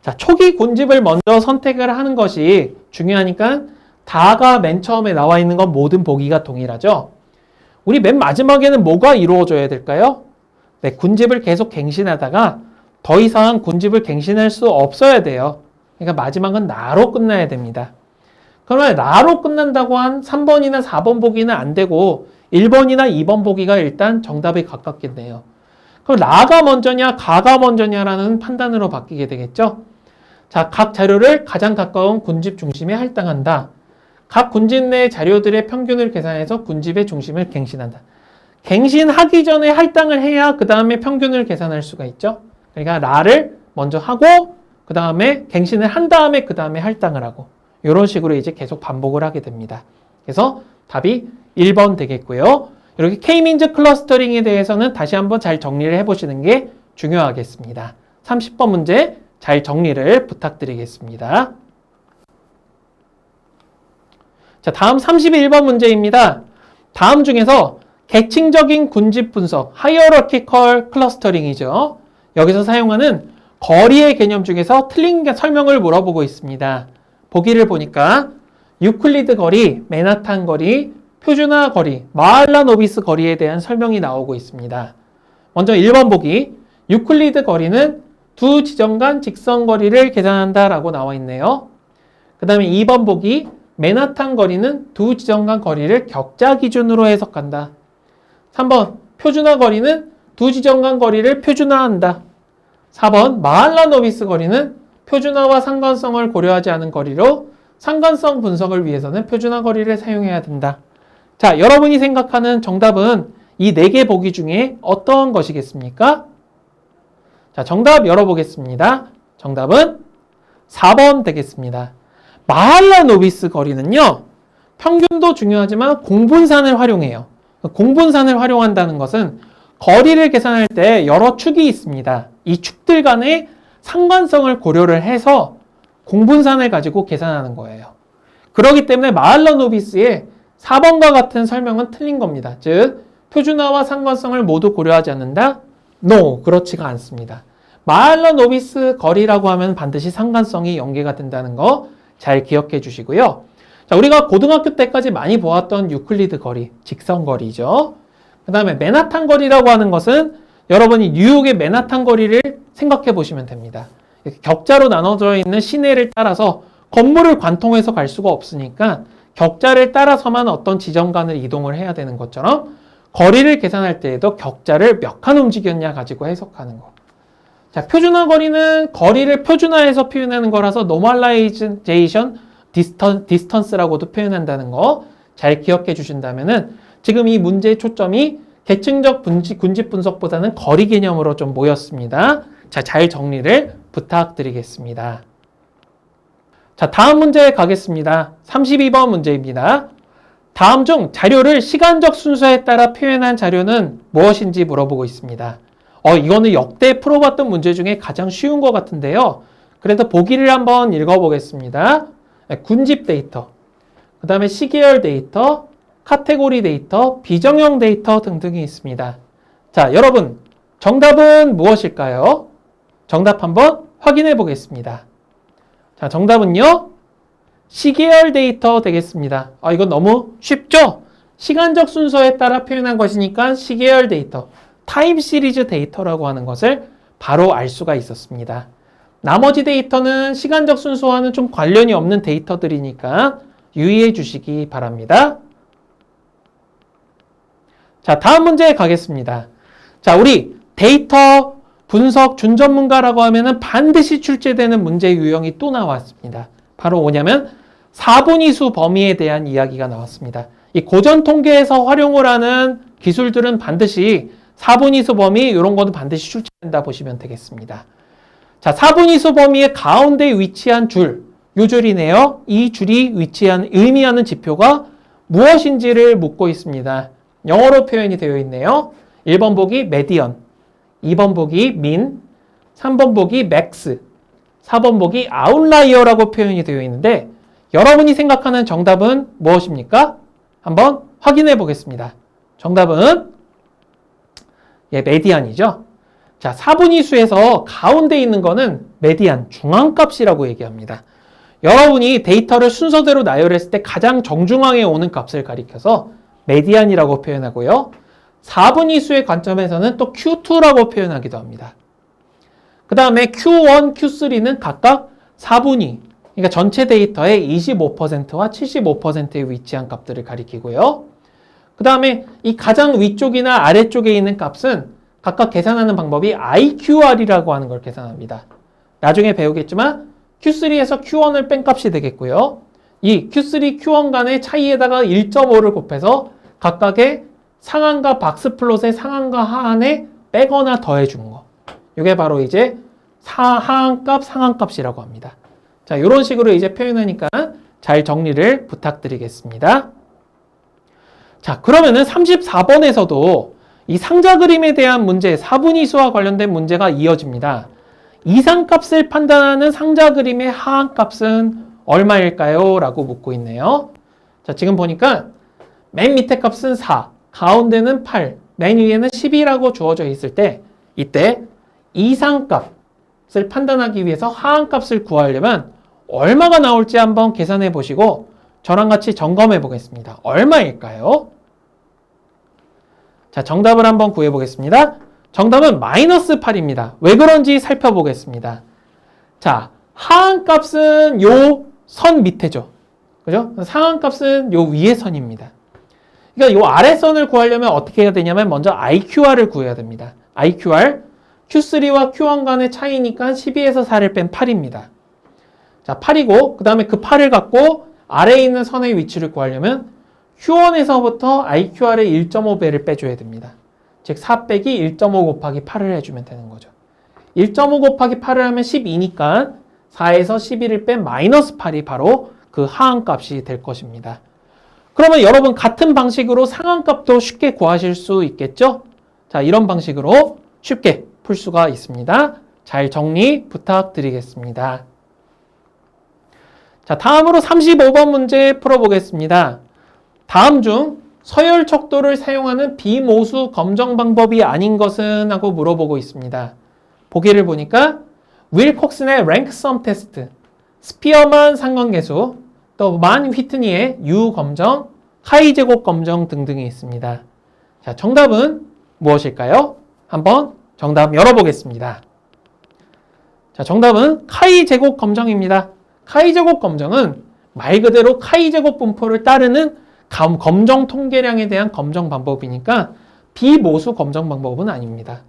자, 초기 군집을 먼저 선택을 하는 것이 중요하니까 다가 맨 처음에 나와 있는 건 모든 보기가 동일하죠. 우리 맨 마지막에는 뭐가 이루어져야 될까요? 네, 군집을 계속 갱신하다가 더 이상 군집을 갱신할 수 없어야 돼요. 그러니까 마지막은 나로 끝나야 됩니다. 그러면 나로 끝난다고 한 3번이나 4번 보기는 안 되고 1번이나 2번 보기가 일단 정답에 가깝겠네요. 그럼 나가 먼저냐 가가 먼저냐라는 판단으로 바뀌게 되겠죠. 자, 각 자료를 가장 가까운 군집 중심에 할당한다. 각 군집 내 자료들의 평균을 계산해서 군집의 중심을 갱신한다. 갱신하기 전에 할당을 해야 그 다음에 평균을 계산할 수가 있죠. 그러니까 나를 먼저 하고 그 다음에 갱신을 한 다음에 그 다음에 할당을 하고 이런 식으로 이제 계속 반복을 하게 됩니다. 그래서 답이 1번 되겠고요. 이렇게 K-민즈 클러스터링에 대해서는 다시 한번 잘 정리를 해보시는 게 중요하겠습니다. 30번 문제 잘 정리를 부탁드리겠습니다. 자, 다음 31번 문제입니다. 다음 중에서 계층적인 군집 분석, hierarchical clustering이죠. 여기서 사용하는 거리의 개념 중에서 틀린 설명을 물어보고 있습니다. 보기를 보니까 유클리드 거리, 맨하탄 거리, 표준화 거리, 마할라노비스 거리에 대한 설명이 나오고 있습니다. 먼저 1번 보기, 유클리드 거리는 두 지점 간 직선 거리를 계산한다 라고 나와 있네요. 그 다음에 2번 보기, 맨하탄 거리는 두 지점 간 거리를 격자 기준으로 해석한다. 3번, 표준화 거리는 두 지점 간 거리를 표준화한다. 4번, 마할라노비스 거리는 표준화와 상관성을 고려하지 않은 거리로 상관성 분석을 위해서는 표준화 거리를 사용해야 된다. 자, 여러분이 생각하는 정답은 이 4개 보기 중에 어떤 것이겠습니까? 자, 정답 열어보겠습니다. 정답은 4번 되겠습니다. 마할라노비스 거리는요, 평균도 중요하지만 공분산을 활용해요. 공분산을 활용한다는 것은 거리를 계산할 때 여러 축이 있습니다. 이 축들 간의 상관성을 고려를 해서 공분산을 가지고 계산하는 거예요. 그렇기 때문에 마할라노비스의 4번과 같은 설명은 틀린 겁니다. 즉, 표준화와 상관성을 모두 고려하지 않는다? No, 그렇지가 않습니다. 마할라노비스 거리라고 하면 반드시 상관성이 연계가 된다는 거 잘 기억해 주시고요. 자, 우리가 고등학교 때까지 많이 보았던 유클리드 거리, 직선 거리죠. 그 다음에 맨하탄 거리라고 하는 것은 여러분이 뉴욕의 맨하탄 거리를 생각해 보시면 됩니다. 이렇게 격자로 나눠져 있는 시내를 따라서 건물을 관통해서 갈 수가 없으니까 격자를 따라서만 어떤 지점 간을 이동을 해야 되는 것처럼 거리를 계산할 때에도 격자를 몇 칸 움직였냐 가지고 해석하는 거. 자, 표준화 거리는 거리를 표준화해서 표현하는 거라서 normalization distance라고도 표현한다는 거 잘 기억해 주신다면은 지금 이 문제의 초점이 계층적 군집 분석보다는 거리 개념으로 좀 모였습니다. 자, 잘 정리를 부탁드리겠습니다. 자, 다음 문제 가겠습니다. 32번 문제입니다. 다음 중 자료를 시간적 순서에 따라 표현한 자료는 무엇인지 물어보고 있습니다. 이거는 역대 풀어봤던 문제 중에 가장 쉬운 것 같은데요. 그래서 보기를 한번 읽어보겠습니다. 군집 데이터, 그 다음에 시계열 데이터, 카테고리 데이터, 비정형 데이터 등등이 있습니다. 자, 여러분, 정답은 무엇일까요? 정답 한번 확인해 보겠습니다. 자, 정답은요, 시계열 데이터 되겠습니다. 이건 너무 쉽죠? 시간적 순서에 따라 표현한 것이니까 시계열 데이터, 타임 시리즈 데이터라고 하는 것을 바로 알 수가 있었습니다. 나머지 데이터는 시간적 순서와는 좀 관련이 없는 데이터들이니까 유의해 주시기 바랍니다. 자, 다음 문제 가겠습니다. 자, 우리 데이터 분석 준전문가라고 하면은 반드시 출제되는 문제 유형이 또 나왔습니다. 바로 뭐냐면 4분위수 범위에 대한 이야기가 나왔습니다. 이 고전 통계에서 활용을 하는 기술들은 반드시 4분위수 범위 이런 것도 반드시 출제된다 보시면 되겠습니다. 자, 4분위수 범위의 가운데 위치한 줄, 요 줄이네요. 이 줄이 의미하는 지표가 무엇인지를 묻고 있습니다. 영어로 표현이 되어 있네요. 1번 보기 median, 2번 보기 mean, 3번 보기 max, 4번 보기 outlier라고 표현이 되어 있는데 여러분이 생각하는 정답은 무엇입니까? 한번 확인해 보겠습니다. 정답은 메디안이죠. 자, 4분위수에서 가운데 있는 거는 메디안, 중앙값이라고 얘기합니다. 여러분이 데이터를 순서대로 나열했을 때 가장 정중앙에 오는 값을 가리켜서 메디안이라고 표현하고요. 4분위수의 관점에서는 또 Q2라고 표현하기도 합니다. 그 다음에 Q1, Q3는 각각 4분위, 그러니까 전체 데이터의 25%와 75%에 위치한 값들을 가리키고요. 그 다음에 이 가장 위쪽이나 아래쪽에 있는 값은 각각 계산하는 방법이 IQR이라고 하는 걸 계산합니다. 나중에 배우겠지만 Q3에서 Q1을 뺀 값이 되겠고요. 이 Q3, Q1 간의 차이에다가 1.5를 곱해서 각각의 상한과 박스플롯의 상한과 하한에 빼거나 더해주는 거. 이게 바로 이제 하한값, 상한값이라고 합니다. 자, 이런 식으로 이제 표현하니까 잘 정리를 부탁드리겠습니다. 자, 그러면은 34번에서도 이 상자 그림에 대한 문제, 4분위수와 관련된 문제가 이어집니다. 이상값을 판단하는 상자 그림의 하한값은 얼마일까요? 라고 묻고 있네요. 자, 지금 보니까 맨 밑에 값은 4, 가운데는 8, 맨 위에는 10이라고 주어져 있을 때 이때 이상값을 판단하기 위해서 하한값을 구하려면 얼마가 나올지 한번 계산해 보시고 저랑 같이 점검해 보겠습니다. 얼마일까요? 자, 정답을 한번 구해 보겠습니다. 정답은 마이너스 8입니다. 왜 그런지 살펴보겠습니다. 자, 하한값은 요 선 밑에죠. 그죠? 상한값은 요 위에 선입니다. 그러니까 요 아래선을 구하려면 어떻게 해야 되냐면 먼저 IQR을 구해야 됩니다. IQR, Q3와 Q1 간의 차이니까 12에서 4를 뺀 8입니다. 자, 8이고 그 다음에 그 8을 갖고 아래에 있는 선의 위치를 구하려면 Q1에서부터 IQR의 1.5배를 빼줘야 됩니다. 즉 4 빼기 1.5 곱하기 8을 해주면 되는 거죠. 1.5 곱하기 8을 하면 12니까 4에서 12를 뺀 마이너스 8이 바로 그 하한값이 될 것입니다. 그러면 여러분 같은 방식으로 상한값도 쉽게 구하실 수 있겠죠? 자, 이런 방식으로 쉽게 풀 수가 있습니다. 잘 정리 부탁드리겠습니다. 자, 다음으로 35번 문제 풀어보겠습니다. 다음 중 서열 척도를 사용하는 비모수 검정 방법이 아닌 것은? 하고 물어보고 있습니다. 보기를 보니까 윌콕슨의 랭크섬 테스트, 스피어만 상관계수, 또 만 휘트니의 U 검정, 카이 제곱 검정 등등이 있습니다. 자, 정답은 무엇일까요? 한번 정답 열어보겠습니다. 자, 정답은 카이 제곱 검정입니다. 카이 제곱 검정은 말 그대로 카이 제곱 분포를 따르는 검정 통계량에 대한 검정 방법이니까 비모수 검정 방법은 아닙니다.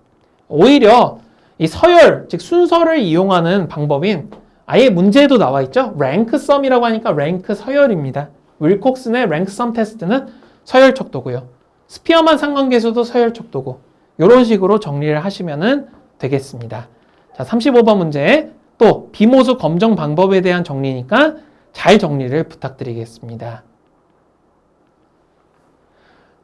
오히려 이 서열, 즉 순서를 이용하는 방법인 아예 문제에도 나와 있죠. 랭크썸이라고 하니까 랭크 서열입니다. 윌콕슨의 랭크썸 테스트는 서열 척도고요. 스피어만 상관계수도 서열 척도고 이런 식으로 정리를 하시면 되겠습니다. 자, 35번 문제 또 비모수 검정 방법에 대한 정리니까 잘 정리를 부탁드리겠습니다.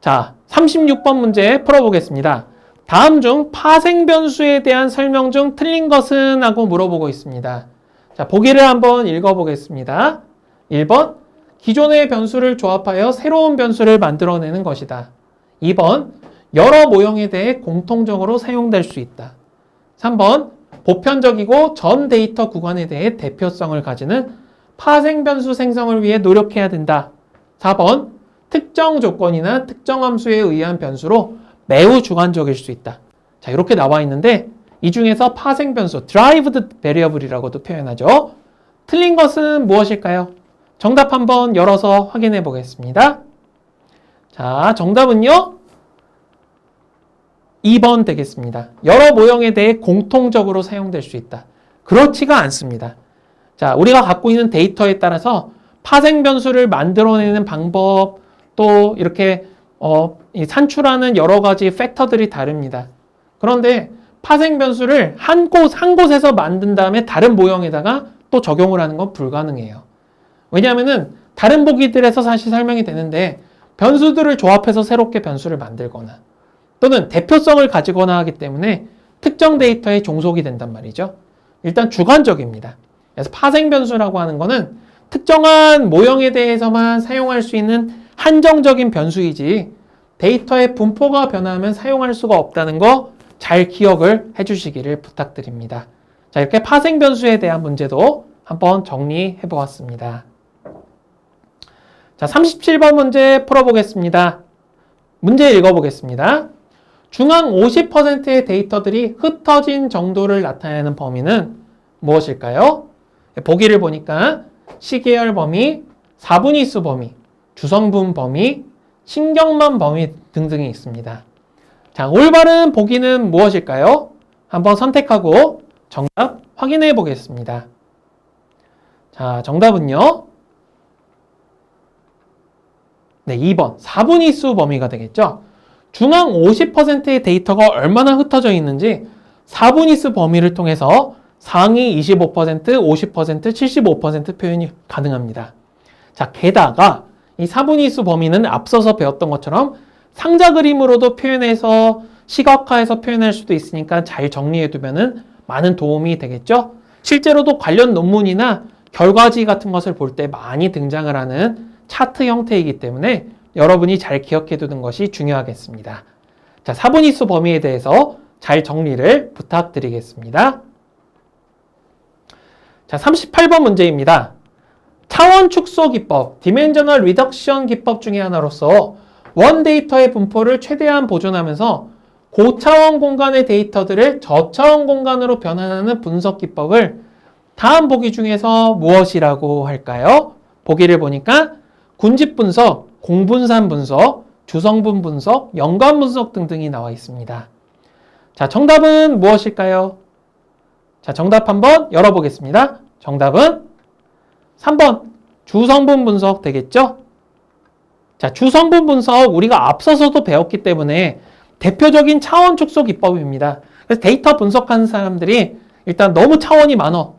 자, 36번 문제 풀어보겠습니다. 다음 중 파생 변수에 대한 설명 중 틀린 것은? 하고 물어보고 있습니다. 자, 보기를 한번 읽어보겠습니다. 1번, 기존의 변수를 조합하여 새로운 변수를 만들어내는 것이다. 2번, 여러 모형에 대해 공통적으로 사용될 수 있다. 3번, 보편적이고 전 데이터 구간에 대해 대표성을 가지는 파생 변수 생성을 위해 노력해야 된다. 4번, 특정 조건이나 특정 함수에 의한 변수로 매우 주관적일 수 있다. 자, 이렇게 나와 있는데 이 중에서 파생 변수, derived variable이라고도 표현하죠. 틀린 것은 무엇일까요? 정답 한번 열어서 확인해 보겠습니다. 자, 정답은요. 2번 되겠습니다. 여러 모형에 대해 공통적으로 사용될 수 있다. 그렇지가 않습니다. 자, 우리가 갖고 있는 데이터에 따라서 파생 변수를 만들어내는 방법, 또 이렇게 산출하는 여러 가지 팩터들이 다릅니다. 그런데 파생 변수를 한 곳에서 만든 다음에 다른 모형에다가 또 적용을 하는 건 불가능해요. 왜냐하면은 다른 보기들에서 사실 설명이 되는데 변수들을 조합해서 새롭게 변수를 만들거나 또는 대표성을 가지거나 하기 때문에 특정 데이터에 종속이 된단 말이죠. 일단 주관적입니다. 그래서 파생 변수라고 하는 거는 특정한 모형에 대해서만 사용할 수 있는 한정적인 변수이지 데이터의 분포가 변하면 사용할 수가 없다는 거 잘 기억을 해주시기를 부탁드립니다. 자, 이렇게 파생 변수에 대한 문제도 한번 정리해 보았습니다. 자, 37번 문제 풀어보겠습니다. 문제 읽어보겠습니다. 중앙 50%의 데이터들이 흩어진 정도를 나타내는 범위는 무엇일까요? 보기를 보니까 시계열 범위, 사분위수 범위, 주성분 범위, 신경만 범위 등등이 있습니다. 자, 올바른 보기는 무엇일까요? 한번 선택하고 정답 확인해 보겠습니다. 자, 정답은요. 네, 2번 4분위수 범위가 되겠죠. 중앙 50%의 데이터가 얼마나 흩어져 있는지 4분위수 범위를 통해서 상위 25%, 50%, 75% 표현이 가능합니다. 자, 게다가 이 4분위수 범위는 앞서서 배웠던 것처럼 상자 그림으로도 표현해서 시각화해서 표현할 수도 있으니까 잘 정리해두면 많은 도움이 되겠죠. 실제로도 관련 논문이나 결과지 같은 것을 볼 때 많이 등장을 하는 차트 형태이기 때문에 여러분이 잘 기억해 두는 것이 중요하겠습니다. 자, 사분위수 범위에 대해서 잘 정리를 부탁드리겠습니다. 자, 38번 문제입니다. 차원 축소 기법, 디멘셔널 리덕션 기법 중에 하나로서 원 데이터의 분포를 최대한 보존하면서 고차원 공간의 데이터들을 저차원 공간으로 변환하는 분석 기법을 다음 보기 중에서 무엇이라고 할까요? 보기를 보니까 군집 분석, 공분산 분석, 주성분 분석, 연관 분석 등등이 나와 있습니다. 자, 정답은 무엇일까요? 자, 정답 한번 열어보겠습니다. 정답은 3번 주성분 분석 되겠죠? 자, 주성분 분석 우리가 앞서서도 배웠기 때문에 대표적인 차원 축소 기법입니다. 그래서 데이터 분석하는 사람들이 일단 너무 차원이 많어.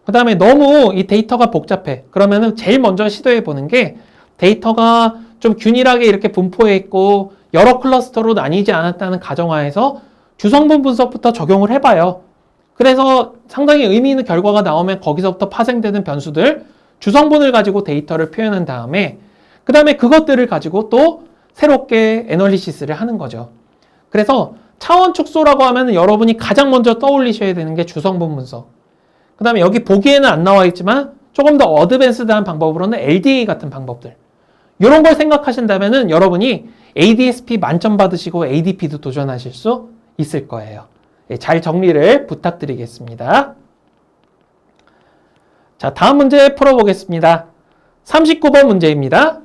그 다음에 너무 이 데이터가 복잡해. 그러면은 제일 먼저 시도해 보는 게 데이터가 좀 균일하게 이렇게 분포해 있고 여러 클러스터로 나뉘지 않았다는 가정하에서 주성분 분석부터 적용을 해봐요. 그래서 상당히 의미 있는 결과가 나오면 거기서부터 파생되는 변수들, 주성분을 가지고 데이터를 표현한 다음에 그 다음에 그것들을 가지고 또 새롭게 애널리시스를 하는 거죠. 그래서 차원 축소라고 하면 여러분이 가장 먼저 떠올리셔야 되는 게 주성분 분석. 그 다음에 여기 보기에는 안 나와 있지만 조금 더 어드밴스드한 방법으로는 LDA 같은 방법들. 이런 걸 생각하신다면 여러분이 ADSP 만점 받으시고 ADP도 도전하실 수 있을 거예요. 잘 정리를 부탁드리겠습니다. 자, 다음 문제 풀어보겠습니다. 39번 문제입니다.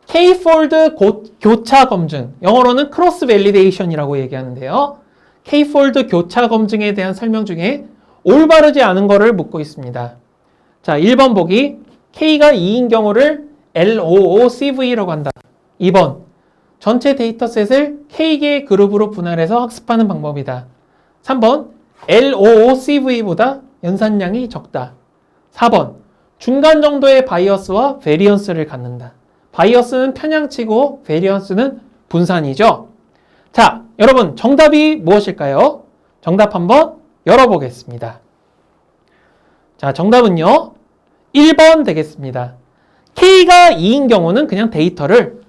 K-폴드 교차 검증, 영어로는 크로스 밸리데이션이라고 얘기하는데요. K-폴드 교차 검증에 대한 설명 중에 올바르지 않은 거를 묻고 있습니다. 자, 1번 보기, K가 2인 경우를 LOOCV라고 한다. 2번, 전체 데이터셋을 K개의 그룹으로 분할해서 학습하는 방법이다. 3번, LOOCV보다 연산량이 적다. 4번, 중간 정도의 바이어스와 베리언스를 갖는다. 바이어스는 편향치고 베리언스는 분산이죠. 자, 여러분 정답이 무엇일까요? 정답 한번 열어보겠습니다. 자, 정답은요 1번 되겠습니다. K가 2인 경우는 그냥 데이터를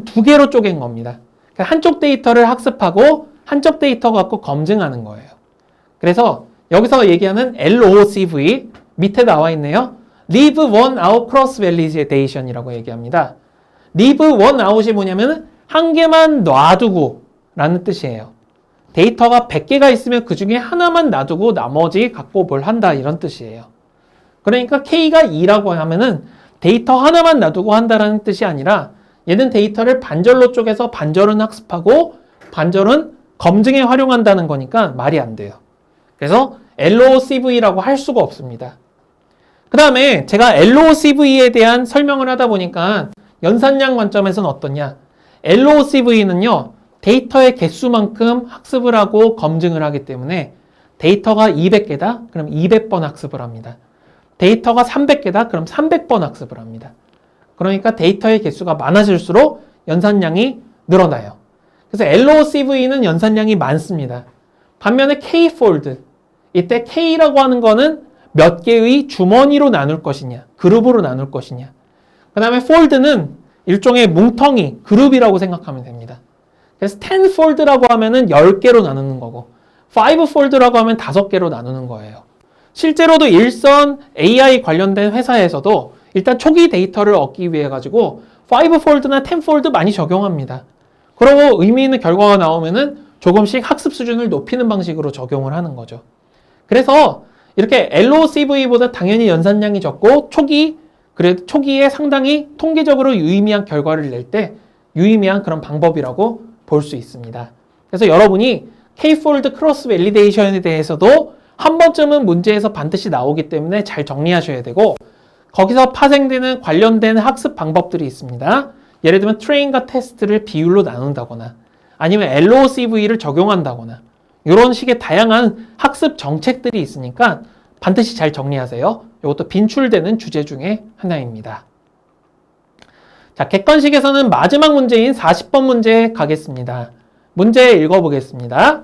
두 개로 쪼갠 겁니다. 그러니까 한쪽 데이터를 학습하고 한쪽 데이터 갖고 검증하는 거예요. 그래서 여기서 얘기하는 LOCV 밑에 나와 있네요. Leave one out cross validation이라고 얘기합니다. Leave one out이 뭐냐면 한 개만 놔두고 라는 뜻이에요. 데이터가 100개가 있으면 그 중에 하나만 놔두고 나머지 갖고 뭘 한다 이런 뜻이에요. 그러니까 K가 2라고 하면은 데이터 하나만 놔두고 한다라는 뜻이 아니라 얘는 데이터를 반절로 쪼개서 반절은 학습하고 반절은 검증에 활용한다는 거니까 말이 안 돼요. 그래서 LOCV라고 할 수가 없습니다. 그 다음에 제가 LOCV에 대한 설명을 하다 보니까 연산량 관점에서는 어떠냐? LOCV는요, 데이터의 개수만큼 학습을 하고 검증을 하기 때문에 데이터가 200개다? 그럼 200번 학습을 합니다. 데이터가 300개다? 그럼 300번 학습을 합니다. 그러니까 데이터의 개수가 많아질수록 연산량이 늘어나요. 그래서 LOCV는 연산량이 많습니다. 반면에 K-폴드, 이때 K라고 하는 거는 몇 개의 주머니로 나눌 것이냐, 그룹으로 나눌 것이냐. 그 다음에 폴드는 일종의 뭉텅이, 그룹이라고 생각하면 됩니다. 그래서 10폴드라고 하면은 10개로 나누는 거고 5폴드라고 하면 5개로 나누는 거예요. 실제로도 일선 AI 관련된 회사에서도 일단 초기 데이터를 얻기 위해 가지고 5폴드나 10폴드 많이 적용합니다. 그러고 의미 있는 결과가 나오면은 조금씩 학습 수준을 높이는 방식으로 적용을 하는 거죠. 그래서 이렇게 LOCV보다 당연히 연산량이 적고 그래도 초기에 상당히 통계적으로 유의미한 결과를 낼 때 유의미한 그런 방법이라고 볼 수 있습니다. 그래서 여러분이 K-폴드 크로스 밸리데이션에 대해서도 한 번쯤은 문제에서 반드시 나오기 때문에 잘 정리하셔야 되고 거기서 파생되는 관련된 학습 방법들이 있습니다. 예를 들면 트레인과 테스트를 비율로 나눈다거나 아니면 LOCV를 적용한다거나 이런 식의 다양한 학습 정책들이 있으니까 반드시 잘 정리하세요. 이것도 빈출되는 주제 중에 하나입니다. 자, 객관식에서는 마지막 문제인 40번 문제 가겠습니다. 문제 읽어보겠습니다.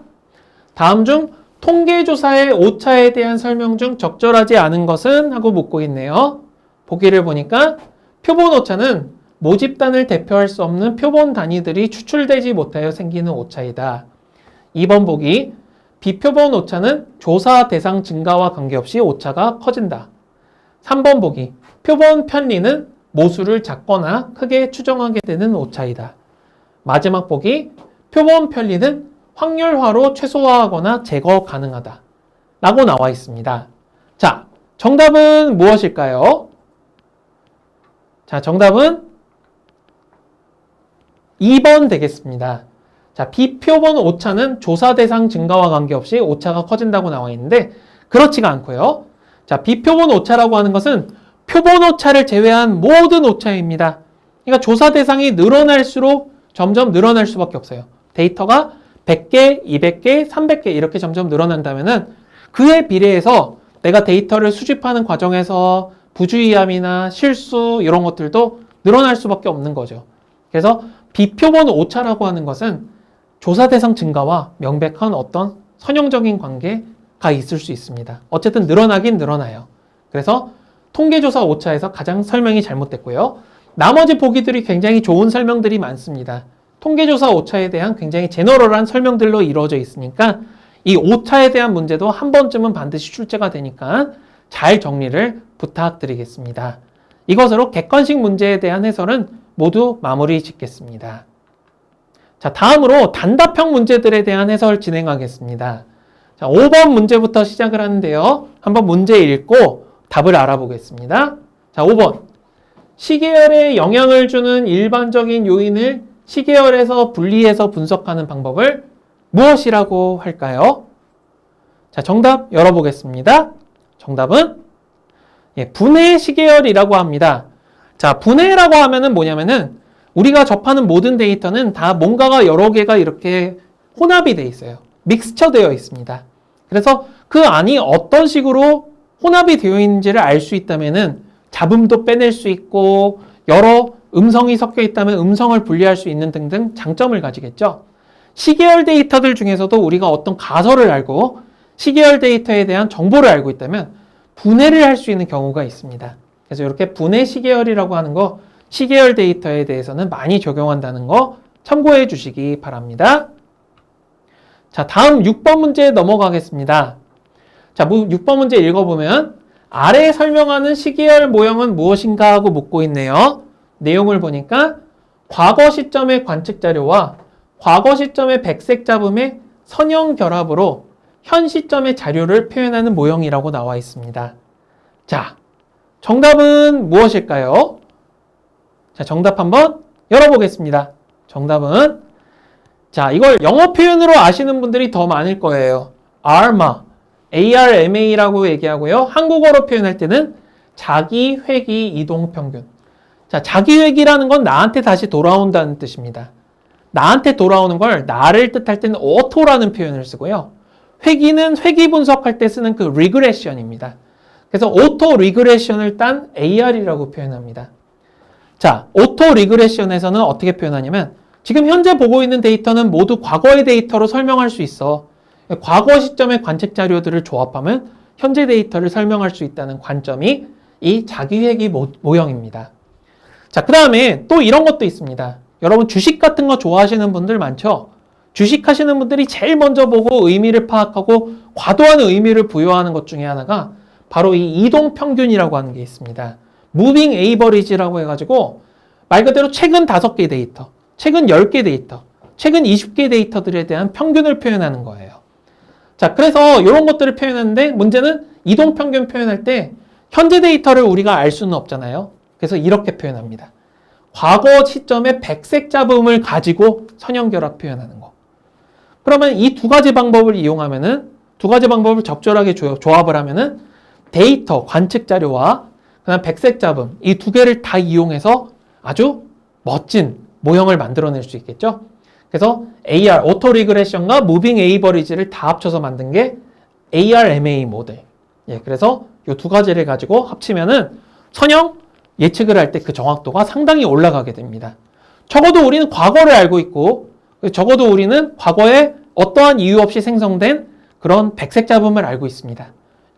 다음 중 통계조사의 오차에 대한 설명 중 적절하지 않은 것은? 하고 묻고 있네요. 보기를 보니까 표본 오차는 모집단을 대표할 수 없는 표본 단위들이 추출되지 못하여 생기는 오차이다. 2번 보기, 비표본 오차는 조사 대상 증가와 관계없이 오차가 커진다. 3번 보기, 표본 편리는 모수를 작거나 크게 추정하게 되는 오차이다. 마지막 보기, 표본 편리는 확률화로 최소화하거나 제거 가능하다. 라고 나와 있습니다. 자, 정답은 무엇일까요? 자, 정답은 2번 되겠습니다. 자, 비표본 오차는 조사 대상 증가와 관계없이 오차가 커진다고 나와 있는데 그렇지가 않고요. 자, 비표본 오차라고 하는 것은 표본 오차를 제외한 모든 오차입니다. 그러니까 조사 대상이 늘어날수록 점점 늘어날 수밖에 없어요. 데이터가 100개, 200개, 300개 이렇게 점점 늘어난다면은 그에 비례해서 내가 데이터를 수집하는 과정에서 부주의함이나 실수 이런 것들도 늘어날 수밖에 없는 거죠. 그래서 비표본 오차라고 하는 것은 조사 대상 증가와 명백한 어떤 선형적인 관계가 있을 수 있습니다. 어쨌든 늘어나긴 늘어나요. 그래서 통계조사 오차에서 가장 설명이 잘못됐고요. 나머지 보기들이 굉장히 좋은 설명들이 많습니다. 통계조사 오차에 대한 굉장히 제너럴한 설명들로 이루어져 있으니까 이 오차에 대한 문제도 한 번쯤은 반드시 출제가 되니까 잘 정리를 부탁드리겠습니다. 이것으로 객관식 문제에 대한 해설은 모두 마무리 짓겠습니다. 자, 다음으로 단답형 문제들에 대한 해설 진행하겠습니다. 자, 5번 문제부터 시작을 하는데요. 한번 문제 읽고 답을 알아보겠습니다. 자, 5번. 시계열에 영향을 주는 일반적인 요인을 시계열에서 분리해서 분석하는 방법을 무엇이라고 할까요? 자, 정답 열어보겠습니다. 정답은 분해 시계열이라고 합니다. 자, 분해라고 하면은 뭐냐면은 우리가 접하는 모든 데이터는 다 뭔가가 여러 개가 이렇게 혼합이 돼 있어요. 믹스처 되어 있습니다. 그래서 그 안이 어떤 식으로 혼합이 되어 있는지를 알 수 있다면은 잡음도 빼낼 수 있고 여러 음성이 섞여 있다면 음성을 분리할 수 있는 등등 장점을 가지겠죠. 시계열 데이터들 중에서도 우리가 어떤 가설을 알고 시계열 데이터에 대한 정보를 알고 있다면 분해를 할 수 있는 경우가 있습니다. 그래서 이렇게 분해 시계열이라고 하는 거 시계열 데이터에 대해서는 많이 적용한다는 거 참고해 주시기 바랍니다. 자, 다음 6번 문제 넘어가겠습니다. 자, 6번 문제 읽어보면 아래 설명하는 시계열 모형은 무엇인가 하고 묻고 있네요. 내용을 보니까 과거 시점의 관측 자료와 과거 시점의 백색 잡음의 선형 결합으로 현 시점의 자료를 표현하는 모형이라고 나와 있습니다. 자, 정답은 무엇일까요? 자, 정답 한번 열어보겠습니다. 정답은 자, 이걸 영어 표현으로 아시는 분들이 더 많을 거예요. ARMA라고 얘기하고요. 한국어로 표현할 때는 자기 회귀 이동 평균. 자, 자기 회귀라는 건 나한테 다시 돌아온다는 뜻입니다. 나한테 돌아오는 걸 나를 뜻할 때는 오토라는 표현을 쓰고요. 회귀는 회귀 분석할 때 쓰는 그 리그레션입니다. 그래서 오토 리그레션을 딴 AR이라고 표현합니다. 자, 오토 리그레션에서는 어떻게 표현하냐면 지금 현재 보고 있는 데이터는 모두 과거의 데이터로 설명할 수 있어. 과거 시점의 관측 자료들을 조합하면 현재 데이터를 설명할 수 있다는 관점이 이 자기회귀 모형입니다. 자, 그 다음에 또 이런 것도 있습니다. 여러분 주식 같은 거 좋아하시는 분들 많죠? 주식 하시는 분들이 제일 먼저 보고 의미를 파악하고 과도한 의미를 부여하는 것 중에 하나가 바로 이 이동평균이라고 하는 게 있습니다. 무빙 에이버리지라고 해가지고 말 그대로 최근 5개 데이터, 최근 10개 데이터, 최근 20개 데이터들에 대한 평균을 표현하는 거예요. 자, 그래서 이런 것들을 표현하는데 문제는 이동평균 표현할 때 현재 데이터를 우리가 알 수는 없잖아요. 그래서 이렇게 표현합니다. 과거 시점의 백색 잡음을 가지고 선형결합 표현하는 거. 그러면 이 두 가지 방법을 이용하면은 두 가지 방법을 적절하게 조합을 하면은 데이터, 관측 자료와 그다음 백색 잡음 이 두 개를 다 이용해서 아주 멋진 모형을 만들어낼 수 있겠죠. 그래서 AR, 오토 리그레션과 무빙 에이버리지를 다 합쳐서 만든 게 ARMA 모델. 예, 그래서 이 두 가지를 가지고 합치면은 선형 예측을 할 때 그 정확도가 상당히 올라가게 됩니다. 적어도 우리는 과거를 알고 있고 적어도 우리는 과거에 어떠한 이유 없이 생성된 그런 백색 잡음을 알고 있습니다.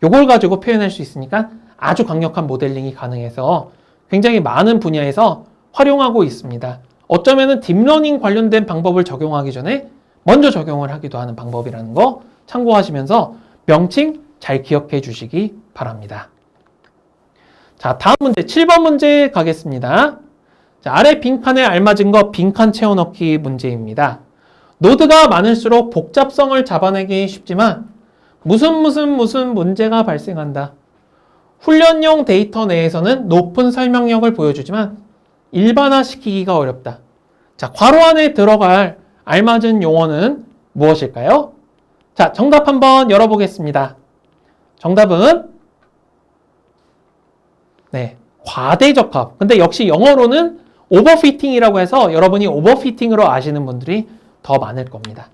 요걸 가지고 표현할 수 있으니까 아주 강력한 모델링이 가능해서 굉장히 많은 분야에서 활용하고 있습니다. 어쩌면은 딥러닝 관련된 방법을 적용하기 전에 먼저 적용을 하기도 하는 방법이라는 거 참고하시면서 명칭 잘 기억해 주시기 바랍니다. 자, 다음 문제 7번 문제 가겠습니다. 자, 아래 빈칸에 알맞은 거 빈칸 채워넣기 문제입니다. 노드가 많을수록 복잡성을 잡아내기 쉽지만 무슨 문제가 발생한다. 훈련용 데이터 내에서는 높은 설명력을 보여주지만 일반화시키기가 어렵다. 자, 괄호 안에 들어갈 알맞은 용어는 무엇일까요? 자, 정답 한번 열어보겠습니다. 정답은 네, 과대적합. 근데 역시 영어로는 오버피팅이라고 해서 여러분이 오버피팅으로 아시는 분들이 더 많을 겁니다.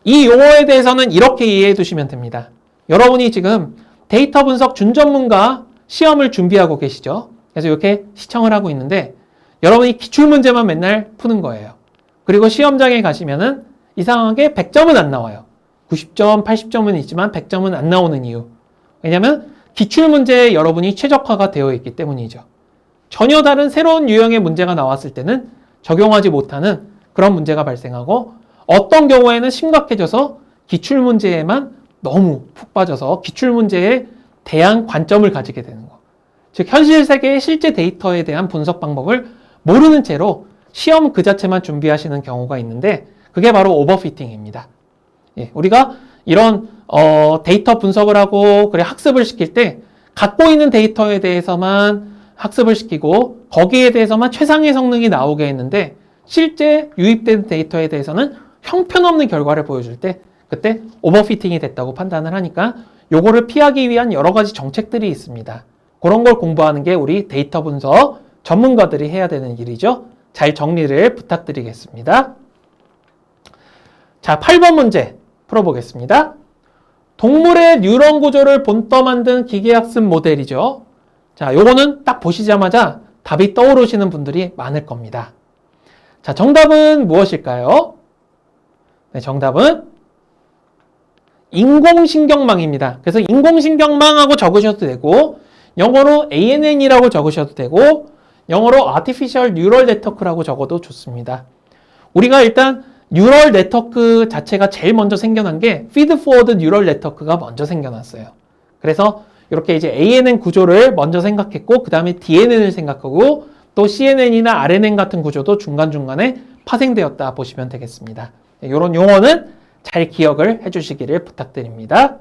이 용어에 대해서는 이렇게 이해해 두시면 됩니다. 여러분이 지금 데이터 분석 준전문가 시험을 준비하고 계시죠? 그래서 이렇게 시청을 하고 있는데 여러분이 기출문제만 맨날 푸는 거예요. 그리고 시험장에 가시면은 이상하게 100점은 안 나와요. 90점, 80점은 있지만 100점은 안 나오는 이유. 왜냐하면 기출문제에 여러분이 최적화가 되어 있기 때문이죠. 전혀 다른 새로운 유형의 문제가 나왔을 때는 적용하지 못하는 그런 문제가 발생하고 어떤 경우에는 심각해져서 기출문제에만 너무 푹 빠져서 기출문제에 대한 관점을 가지게 되는 거. 즉 현실 세계의 실제 데이터에 대한 분석 방법을 모르는 채로 시험 그 자체만 준비하시는 경우가 있는데 그게 바로 오버피팅입니다. 예, 우리가 이런 데이터 분석을 하고 그래 학습을 시킬 때 갖고 있는 데이터에 대해서만 학습을 시키고 거기에 대해서만 최상의 성능이 나오게 했는데 실제 유입된 데이터에 대해서는 형편없는 결과를 보여줄 때 그때 오버피팅이 됐다고 판단을 하니까 요거를 피하기 위한 여러 가지 정책들이 있습니다. 그런 걸 공부하는 게 우리 데이터 분석 전문가들이 해야 되는 일이죠. 잘 정리를 부탁드리겠습니다. 자, 8번 문제 풀어보겠습니다. 동물의 뉴런 구조를 본떠 만든 기계학습 모델이죠. 자, 요거는 딱 보시자마자 답이 떠오르시는 분들이 많을 겁니다. 자, 정답은 무엇일까요? 네, 정답은 인공신경망입니다. 그래서 인공신경망하고 적으셔도 되고 영어로 ANN이라고 적으셔도 되고 영어로 Artificial Neural Network라고 적어도 좋습니다. 우리가 일단 뉴럴 네트워크 자체가 제일 먼저 생겨난 게 Feed Forward Neural Network가 먼저 생겨났어요. 그래서 이렇게 이제 ANN 구조를 먼저 생각했고 그 다음에 DNN을 생각하고 또 CNN이나 RNN 같은 구조도 중간중간에 파생되었다 보시면 되겠습니다. 이런 용어는 잘 기억을 해주시기를 부탁드립니다.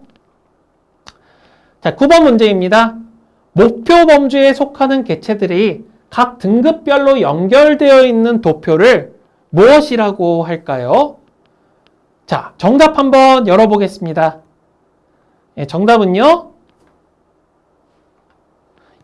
자, 9번 문제입니다. 목표 범주에 속하는 객체들이 각 등급별로 연결되어 있는 도표를 무엇이라고 할까요? 자, 정답 한번 열어보겠습니다. 예, 정답은요.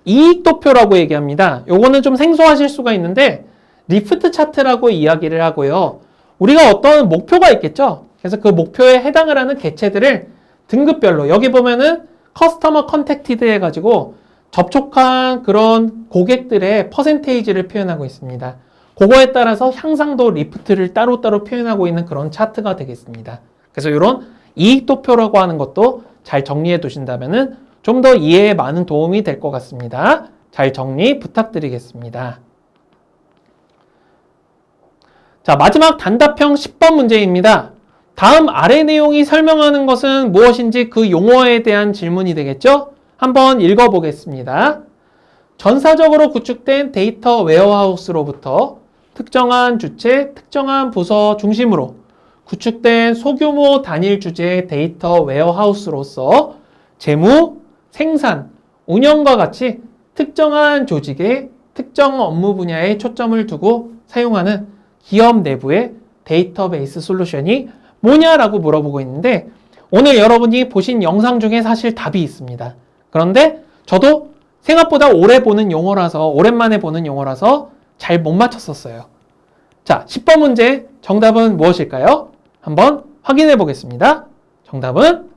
이익도표라고 얘기합니다. 요거는 좀 생소하실 수가 있는데 리프트 차트라고 이야기를 하고요. 우리가 어떤 목표가 있겠죠? 그래서 그 목표에 해당을 하는 객체들을 등급별로 여기 보면은 커스터머 컨택티드 해가지고 접촉한 그런 고객들의 퍼센테이지를 표현하고 있습니다. 그거에 따라서 향상도 리프트를 따로따로 표현하고 있는 그런 차트가 되겠습니다. 그래서 이런 이익도표라고 하는 것도 잘 정리해 두신다면은 좀 더 이해에 많은 도움이 될 것 같습니다. 잘 정리 부탁드리겠습니다. 자, 마지막 단답형 10번 문제입니다. 다음 아래 내용이 설명하는 것은 무엇인지 그 용어에 대한 질문이 되겠죠? 한번 읽어보겠습니다. 전사적으로 구축된 데이터 웨어하우스로부터 특정한 주체, 특정한 부서 중심으로 구축된 소규모 단일 주제의 데이터 웨어하우스로서 재무, 생산, 운영과 같이 특정한 조직의 특정 업무 분야에 초점을 두고 사용하는 기업 내부의 데이터베이스 솔루션이 뭐냐라고 물어보고 있는데 오늘 여러분이 보신 영상 중에 사실 답이 있습니다. 그런데 저도 생각보다 오랜만에 보는 용어라서 잘 못 맞췄었어요. 자, 10번 문제 정답은 무엇일까요? 한번 확인해 보겠습니다. 정답은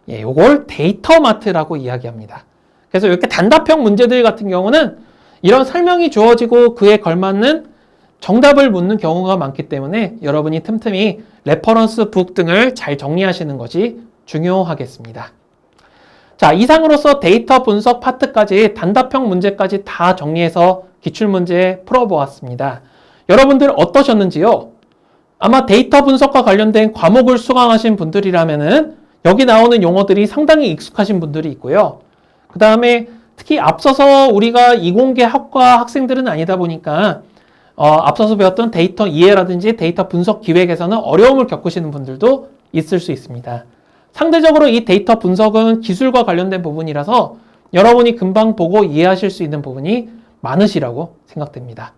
요걸 데이터마트라고 이야기합니다. 그래서 이렇게 단답형 문제들 같은 경우는 이런 설명이 주어지고 그에 걸맞는 정답을 묻는 경우가 많기 때문에 여러분이 틈틈이 레퍼런스 북 등을 잘 정리하시는 것이 중요하겠습니다. 자, 이상으로서 데이터 분석 파트까지 단답형 문제까지 다 정리해서 기출문제 풀어보았습니다. 여러분들 어떠셨는지요? 아마 데이터 분석과 관련된 과목을 수강하신 분들이라면은 여기 나오는 용어들이 상당히 익숙하신 분들이 있고요. 그 다음에 특히 앞서서 우리가 이공계 학과 학생들은 아니다 보니까 앞서서 배웠던 데이터 이해라든지 데이터 분석 기획에서는 어려움을 겪으시는 분들도 있을 수 있습니다. 상대적으로 이 데이터 분석은 기술과 관련된 부분이라서 여러분이 금방 보고 이해하실 수 있는 부분이 많으시라고 생각됩니다.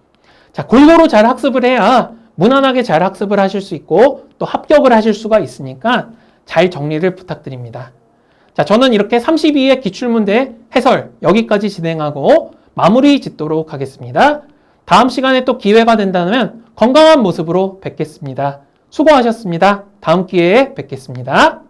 자, 골고루 잘 학습을 해야 무난하게 잘 학습을 하실 수 있고 또 합격을 하실 수가 있으니까 잘 정리를 부탁드립니다. 자, 저는 이렇게 32의 기출문제 해설 여기까지 진행하고 마무리 짓도록 하겠습니다. 다음 시간에 또 기회가 된다면 건강한 모습으로 뵙겠습니다. 수고하셨습니다. 다음 기회에 뵙겠습니다.